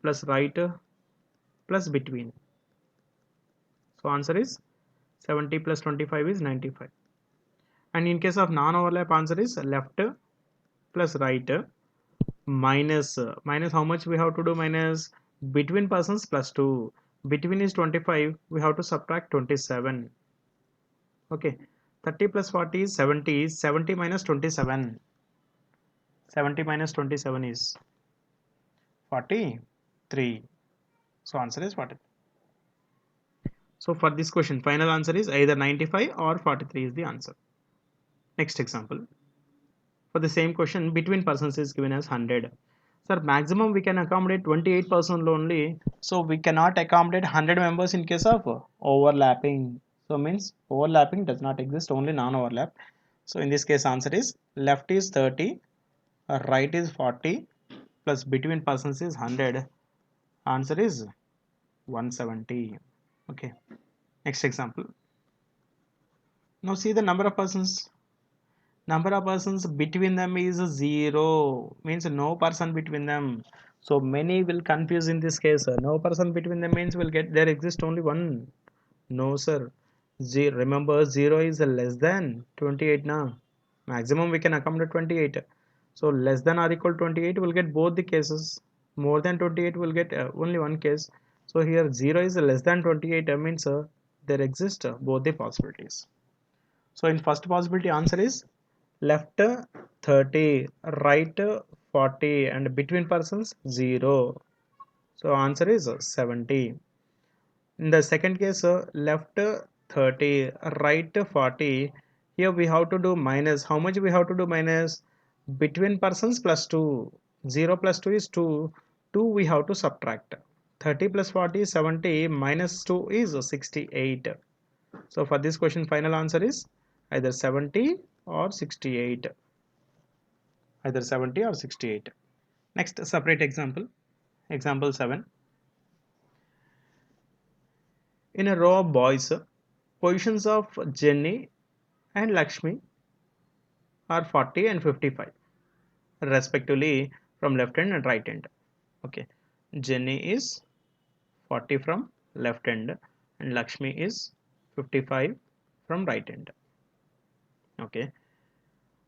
plus right plus between. So answer is 70 plus 25 is 95. And in case of non-overlap, answer is left plus right minus how much we have to do, minus between persons plus 2. Between is 25, we have to subtract 27. Okay, 30 plus 40 is 70. 70 minus 27. 70 minus 27 is 43. So answer is 40. So for this question, final answer is either 95 or 43 is the answer. Next example. For the same question, between persons is given as 100. Sir, maximum we can accommodate 28 persons only. So we cannot accommodate 100 members in case of overlapping. So means overlapping does not exist, only non-overlap. So in this case, answer is left is 30, right is 40, plus between persons is 100. Answer is 170. Okay. Next example. Now see the number of persons. Number of persons between them is 0, means no person between them. So many will confuse in this case. No person between them means will get there exist only one. No sir. Remember 0 is less than 28 now. Maximum we can accommodate 28. So less than or equal 28 will get both the cases. More than 28 will get only one case. So here 0 is less than 28 means there exist both the possibilities. So in first possibility, answer is left 30, right 40 and between persons 0. So answer is 70. In the second case, left 30, right 40. Here we have to do minus. How much we have to do minus? Between persons plus 2. 0 plus 2 is 2. 2 we have to subtract. 30 plus 40 is 70. Minus 2 is 68. So for this question, final answer is either 70 or 68. Either 70 or 68. Next, separate example. Example 7. In a row of boys, positions of Jenny and Lakshmi are 40 and 55, respectively from left hand and right hand. Okay, Jenny is 40 from left hand and Lakshmi is 55 from right hand. Okay,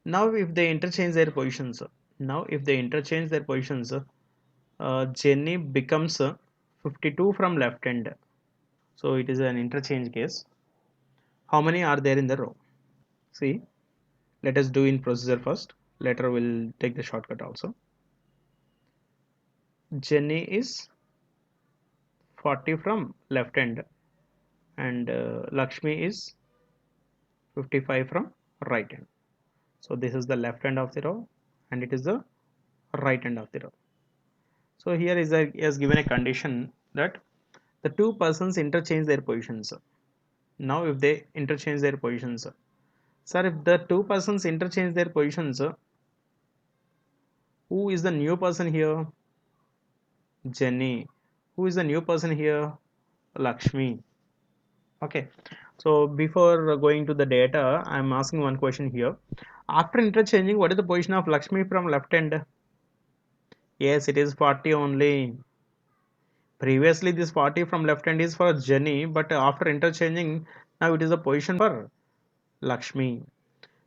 now if they interchange their positions, Jenny becomes 52 from left hand. So it is an interchange case. How many are there in the row? See, let us do in procedure first. Later we'll take the shortcut also. Jenny is 40 from left hand and Lakshmi is 55 from right hand. So this is the left end of the row and it is the right end of the row. So here is given a condition that the two persons interchange their positions. Now if they interchange their positions, sir, if the two persons interchange their positions, who is the new person here? Jenny. Who is the new person here? Lakshmi. Okay. So before going to the data, I'm asking one question here. After interchanging, what is the position of Lakshmi from left hand? Yes, it is 40 only. Previously, this 40 from left hand is for Jenny, but after interchanging, now it is a position for Lakshmi.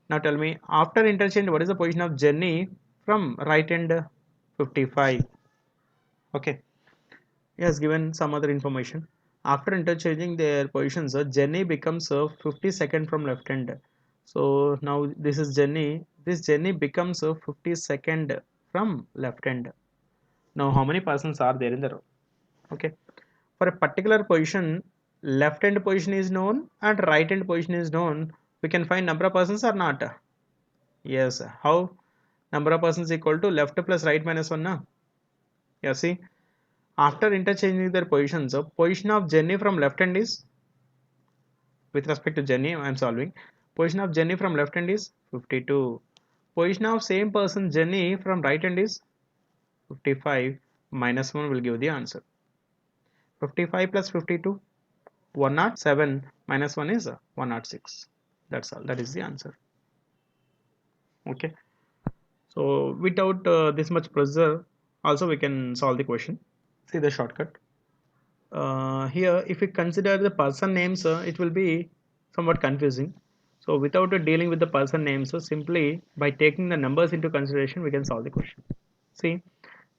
Now tell me, after interchange, what is the position of Jenny from right hand? 55. Okay. He has given some other information. After interchanging their positions, Jenny becomes 52nd from left hand. So now this is Jenny. This Jenny becomes 52nd from left hand. Now how many persons are there in the row? Okay. For a particular position, left hand position is known and right hand position is known. We can find number of persons or not? Yes. How? Number of persons equal to left plus right minus 1. Na? Yeah, see. After interchanging their positions, so position of Jenny from left hand is, with respect to Jenny, I am solving. Position of Jenny from left hand is 52. Position of same person Jenny from right hand is 55. Minus 1 will give the answer. 55 plus 52, 107. Minus 1 is 106. That's all. That is the answer. Okay. So without this much pressure, also we can solve the question. See the shortcut. Here if we consider the person names, it will be somewhat confusing. So without dealing with the person names, simply by taking the numbers into consideration we can solve the question. See,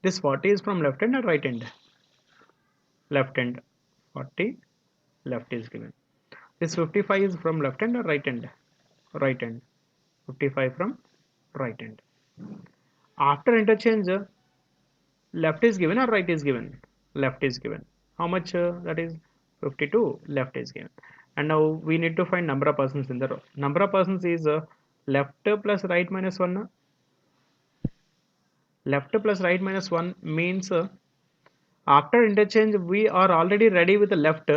this 40 is from left hand or right hand? Left hand. 40 left is given. This 55 is from left hand or right hand? Right hand. 55 from right hand. After interchange, left is given or right is given? Left is given. How much that is? 52. Left is given. And now we need to find number of persons in the row. Number of persons is left plus right minus 1. Left plus right minus 1 means after interchange we are already ready with the left.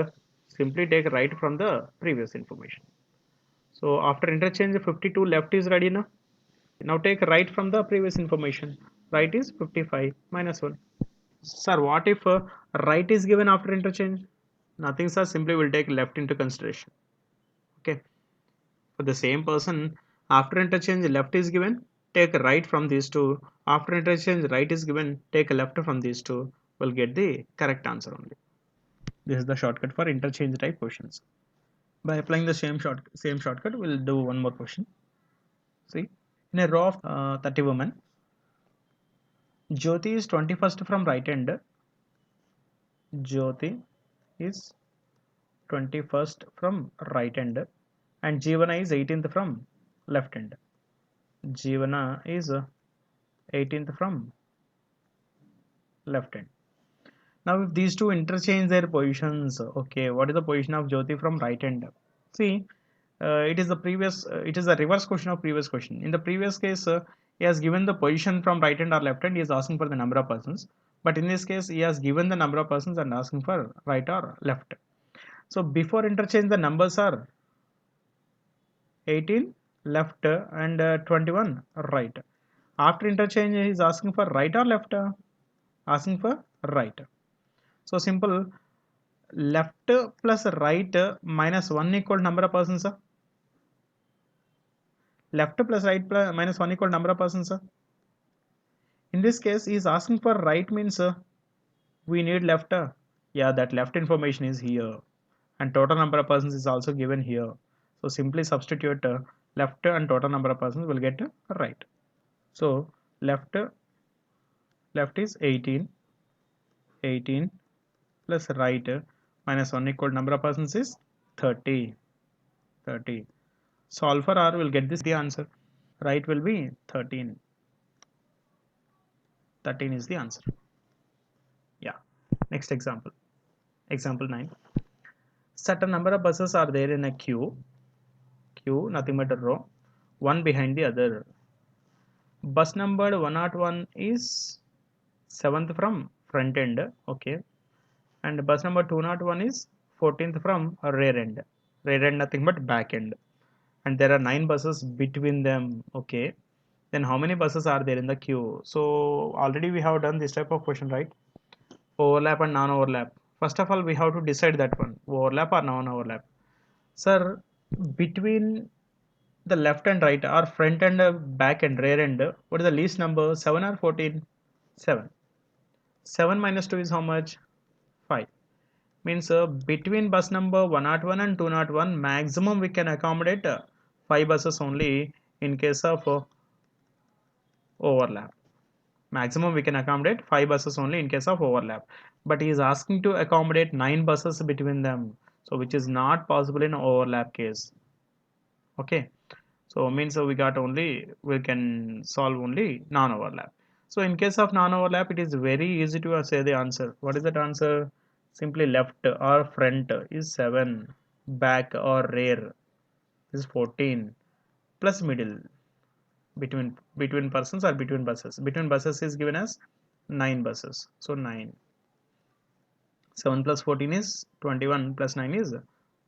Simply take right from the previous information. So after interchange 52 left is ready now. Now take right from the previous information. Right is 55 minus 1. Sir, what if right is given after interchange? Nothing, sir. Simply we'll take left into consideration. Okay. For the same person, after interchange left is given, take right from these two. After interchange right is given, take left from these two. We'll get the correct answer only. This is the shortcut for interchange type questions. By applying the same shortcut, we'll do one more question. See, in a row of 30 women, Jyoti is 21st from right hand. Jyoti is 21st from right hand and Jivana is 18th from left hand. Jivana is 18th from left hand. Now if these two interchange their positions, okay, what is the position of Jyoti from right hand? See, it is the reverse question of previous question. In the previous case, he has given the position from right hand or left hand, he is asking for the number of persons. But in this case, he has given the number of persons and asking for right or left. So before interchange, the numbers are 18 left and 21 right. After interchange, he is asking for right or left? Asking for right. So simple, left plus right minus 1 equal number of persons. Left plus right plus minus 1 equal number of persons. In this case, he is asking for right means we need left. Yeah, that left information is here. And total number of persons is also given here. So simply substitute left and total number of persons will get right. So left is 18 plus right minus 1 equal number of persons is 30. Solve for r will get this the answer. Right will be 13. 13 is the answer. Yeah. Next example. Example 9. Certain number of buses are there in a queue, nothing but a row. one behind the other. Bus number 101 is seventh from front end, okay, and bus number 201 is 14th from rear end. Rear end nothing but back end, and there are 9 buses between them, okay. Then how many buses are there in the queue? So already we have done this type of question, right? Overlap and non-overlap. First of all, we have to decide that one, overlap or non-overlap. Sir, between the left and right or front and back and rear end, what is the least number, 7 or 14? 7. 7 minus 2 is how much? 5. Means between bus number 101 and 201, maximum we can accommodate 5 buses only in case of overlap. Maximum we can accommodate 5 buses only in case of overlap. But he is asking to accommodate 9 buses between them. So which is not possible in overlap case. Okay. So means we got only, we can solve only non-overlap. So in case of non-overlap, it is very easy to say the answer. What is that answer? Simply left or front is 7, back or rear is 14, plus middle between persons or between buses. Between buses is given as 9 buses. So 9. 7 plus 14 is 21, plus 9 is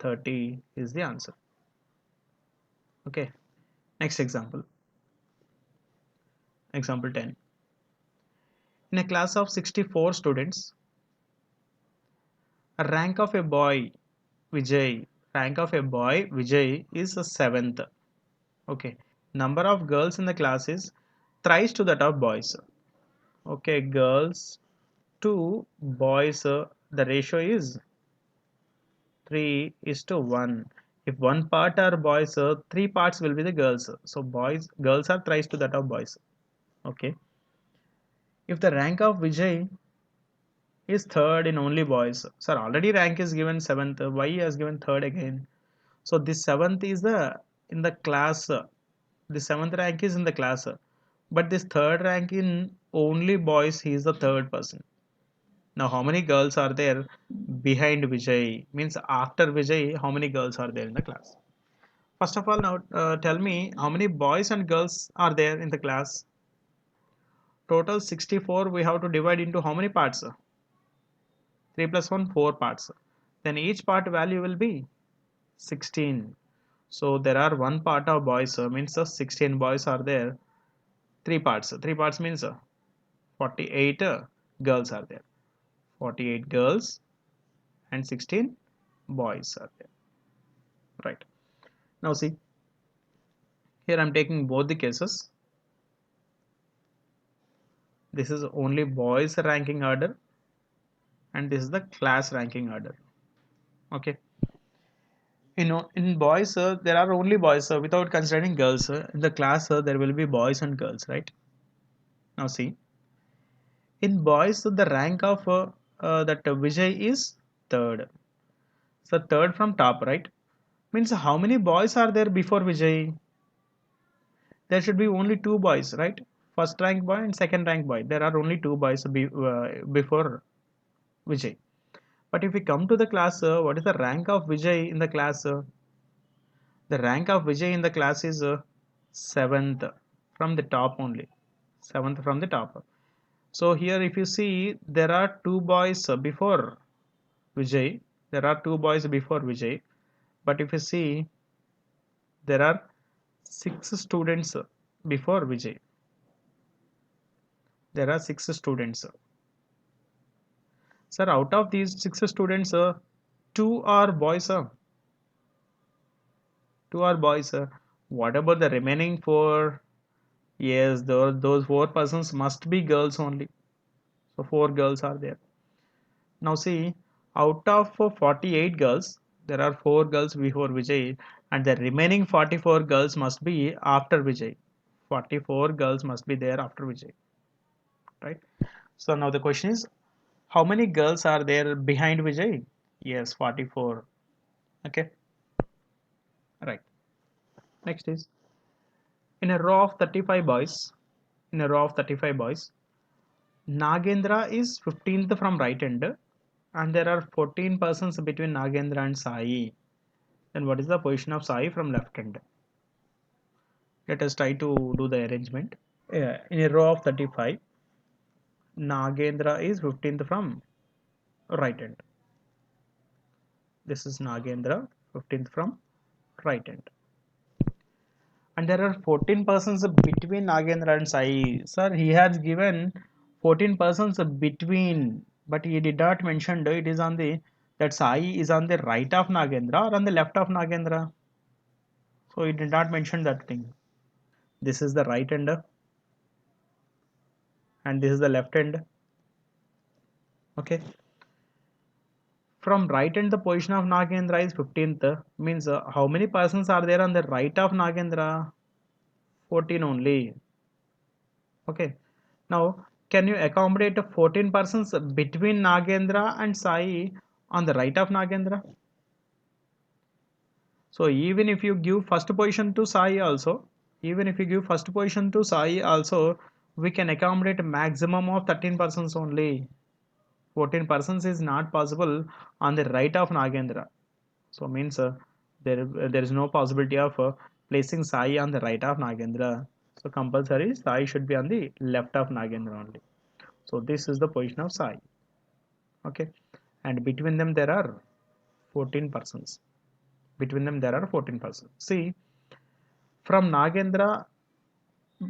30 is the answer. Okay. Next example. Example 10. In a class of 64 students, rank of a boy Vijay, rank of a boy Vijay is a 7th. Okay. Number of girls in the class is thrice to that of boys. Okay, girls to boys, the ratio is 3 is to 1. If one part are boys, 3 parts will be the girls. So girls are thrice to that of boys. Okay. If the rank of Vijay is third in only boys, sir, already rank is given 7th. Why he has given third again? So this 7th is the in the class. The 7th rank is in the class. But this third rank in only boys, he is the third person. Now how many girls are there behind Vijay? Means after Vijay, how many girls are there in the class? First of all, now tell me how many boys and girls are there in the class? Total 64, we have to divide into how many parts? 3 plus 1, 4 parts. Then each part value will be 16. So there are one part of boys, means 16 boys are there. 3 parts. 3 parts means 48 girls are there. 48 girls and 16 boys are there. Right. Now see, here I am taking both the cases. This is only boys ranking order and this is the class ranking order. Okay. In boys, there are only boys without considering girls. In the class, there will be boys and girls, right? Now see, in boys, the rank of that Vijay is third. So third from top, right? Means how many boys are there before Vijay? There should be only 2 boys, right? First rank boy and second rank boy. There are only 2 boys before Vijay. But if we come to the class, what is the rank of Vijay in the class? The rank of Vijay in the class is 7th from the top only. 7th from the top. So here if you see, there are 2 boys before Vijay. There are 2 boys before Vijay. But if you see, there are 6 students before Vijay. There are 6 students. Sir, out of these 6 students, 2 are boys. 2 are boys. What about the remaining 4? Yes, those 4 persons must be girls only. So 4 girls are there. Now see, out of 48 girls, there are 4 girls before Vijay, and the remaining 44 girls must be after Vijay. 44 girls must be there after Vijay, right? So now the question is, how many girls are there behind Vijay? Yes, 44. Okay, right. Next is, in a row of 35 boys, in a row of 35 boys, Nagendra is 15th from right end, and there are 14 persons between Nagendra and Sai. Then what is the position of Sai from left hand? Let us try to do the arrangement. In a row of 35, Nagendra is 15th from right end. This is Nagendra, 15th from right end. And there are 14 persons between Nagendra and Sai. Sir, he has given 14 persons between, but he did not mention it is on the that Sai is on the right of Nagendra or on the left of Nagendra. So he did not mention that thing. This is the right end and this is the left end. Okay. From right end, the position of Nagendra is 15th. Means how many persons are there on the right of Nagendra? 14 only. Okay. Now, can you accommodate 14 persons between Nagendra and Sai on the right of Nagendra? So even if you give first position to Sai also, we can accommodate a maximum of 13 persons only. 14 persons is not possible on the right of Nagendra. So means there is no possibility of placing Sai on the right of Nagendra. So compulsory Sai should be on the left of Nagendra only. So this is the position of Sai. Okay, and between them there are 14 persons. Between them there are 14 persons. See, from Nagendra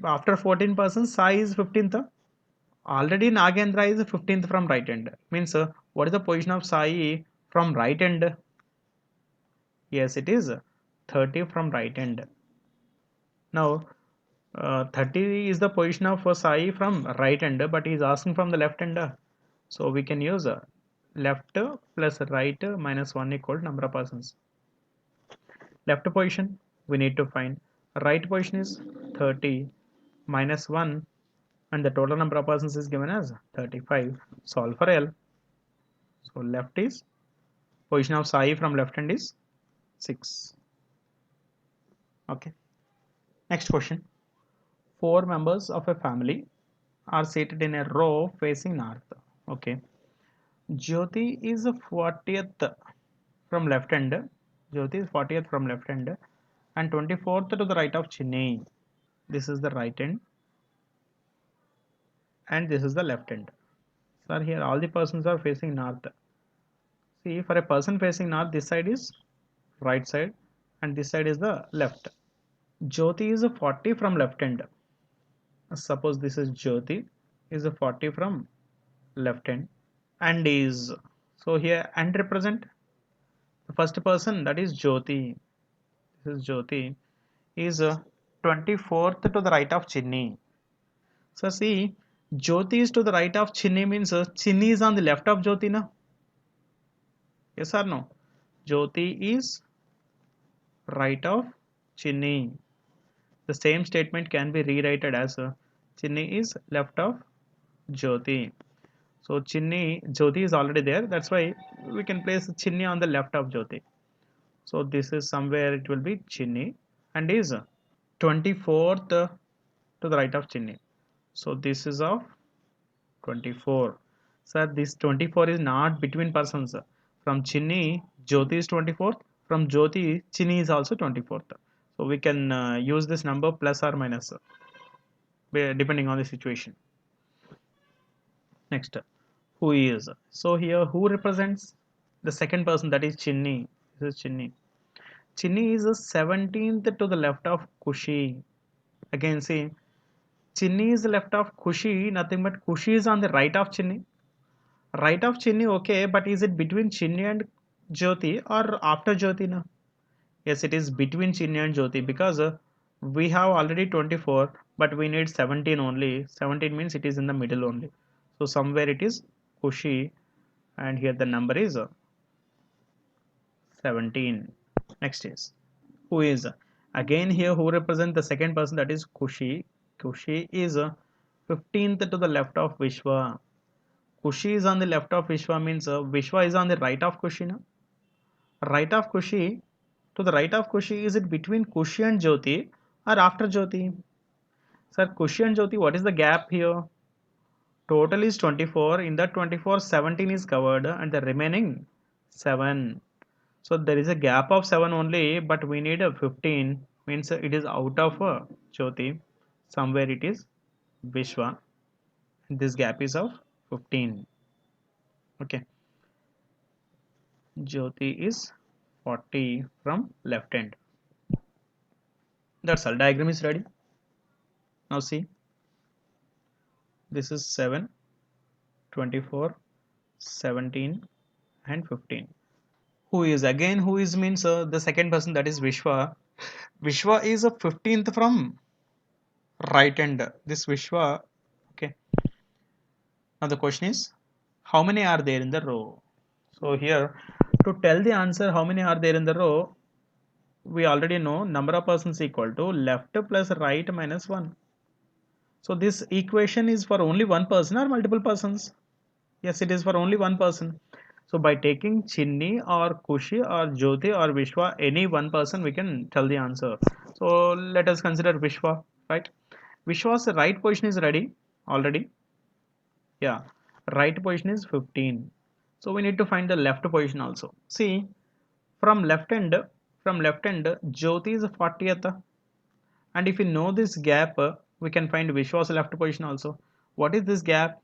after 14 persons, Sai is 15th. Already Nagendra is 15th from right end. Means what is the position of Sai from right end? Yes, it is 30 from right end. Now 30 is the position of Sai from right end, but he is asking from the left end. So we can use left plus right minus 1 equal to number of persons. Left position we need to find. Right position is 30 minus 1 and the total number of persons is given as 35. Solve for L. So left is position of Sai from left hand is 6. Okay. Next question. Four members of a family are seated in a row facing north. Okay. Jyoti is 40th from left hand. Jyoti is 40th from left hand and 24th to the right of Chinni. This is the right hand and this is the left hand. Sir, here all the persons are facing north. See, for a person facing north, this side is right side and this side is the left. Jyoti is a 40 from left hand. Suppose this is Jyoti is a 40 from left hand and is, so here and represent the first person, that is Jyoti. This is Jyoti is 24th to the right of Chinni. So see, Jyoti is to the right of Chinni means Chinni is on the left of Jyoti na? Yes or no? Jyoti is right of Chinni. The same statement can be rewritten as Chinni is left of Jyoti. So Jyoti is already there. That's why we can place Chinni on the left of Jyoti. So this is somewhere it will be Chinni and is 24th to the right of Chinni. So this is of 24. Sir, this 24 is not between persons. From Chinni, Jyoti is 24th. From Jyoti, Chinni is also 24th. So we can use this number plus or minus depending on the situation. Next, who is? So here, who represents the second person, that is Chinni. This is Chinni. Chinni is the 17th to the left of Kushi. Again, see, Chinni is the left of Kushi, nothing but Kushi is on the right of Chinni. Right of Chinni, okay, but is it between Chinni and Jyoti or after Jyoti? No? Yes, it is between Chinni and Jyoti because we have already 24, but we need 17 only. 17 means it is in the middle only. So somewhere it is Kushi, and here the number is 17. Next is who is again here who represent the second person, that is Kushi. Kushi is 15th to the left of Vishwa. Kushi is on the left of Vishwa means Vishwa is on the right of Kushi. No? Right of Kushi, to the right of Kushi, is it between Kushi and Jyoti or after Jyoti? Sir, Kushi and Jyoti, what is the gap here? Total is 24. In that 24, 17 is covered and the remaining 7. So there is a gap of 7 only, but we need a 15. means it is out of Jyoti, somewhere it is Vishwa, and this gap is of 15. Okay, Jyoti is 40 from left end. That's all. Diagram is ready. Now see, this is 7, 24, 17, and 15. Who is means the second person, that is Vishwa. Vishwa is a 15th from right end. This Vishwa. Okay. Now the question is, how many are there in the row? So here, to tell the answer how many are there in the row, we already know number of persons equal to left plus right minus 1. So this equation is for only one person or multiple persons? Yes, it is for only one person. So by taking Chinni or Kushi or Jyoti or Vishwa, any one person, we can tell the answer. So let us consider Vishwa, right? Vishwa's right position is ready already. Yeah, right position is 15. So we need to find the left position also. See, from left end, Jyoti is 40th. And if we know this gap, we can find Vishwa's left position also. What is this gap?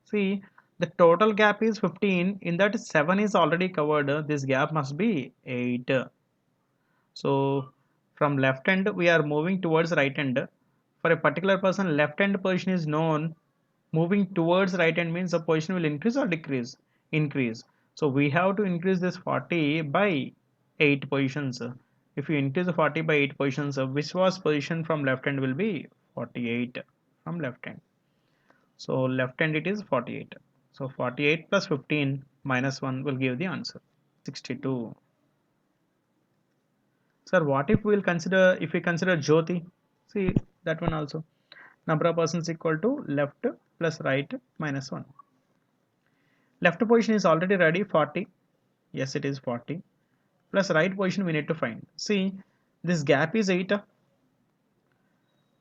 See, the total gap is 15. In that, 7 is already covered. This gap must be 8. So from left end, we are moving towards right end. For a particular person, left hand position is known. Moving towards right hand means the position will increase or decrease? Increase. So we have to increase this 40 by 8 positions. If you increase the 40 by 8 positions, which was position from left hand will be 48 from left hand. So left hand it is 48. So 48 plus 15 minus 1 will give the answer 62. Sir, what if we consider Jyoti? See that one also. Number of persons equal to left plus right minus 1. Left position is already ready 40. Yes, it is 40. Plus right position we need to find. See, this gap is 8.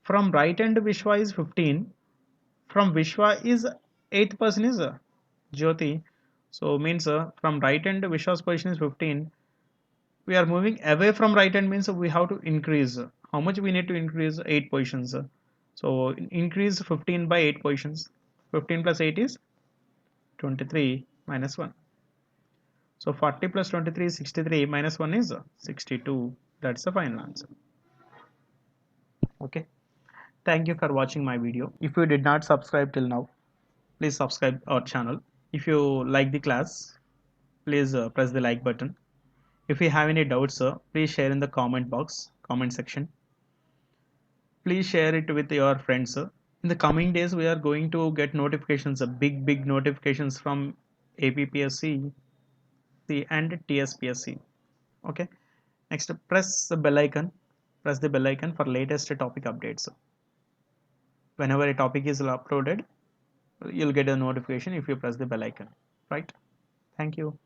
From right end Vishwa is 15. From Vishwa is 8th person is Jyoti. So means from right end Vishwa's position is 15. We are moving away from right hand means we have to increase. How much we need to increase? 8 positions. So increase 15 by 8 positions. 15 plus 8 is 23 minus 1. So 40 plus 23 is 63 minus 1 is 62. That's the final answer. Okay. Thank you for watching my video. If you did not subscribe till now, please subscribe our channel. If you like the class, please press the like button. If you have any doubts, please share in the comment section. Please share it with your friends. In the coming days, we are going to get notifications, big notifications from APPSC and TSPSC. Okay. Next, press the bell icon. Press the bell icon for latest topic updates. Whenever a topic is uploaded, you'll get a notification if you press the bell icon. Right? Thank you.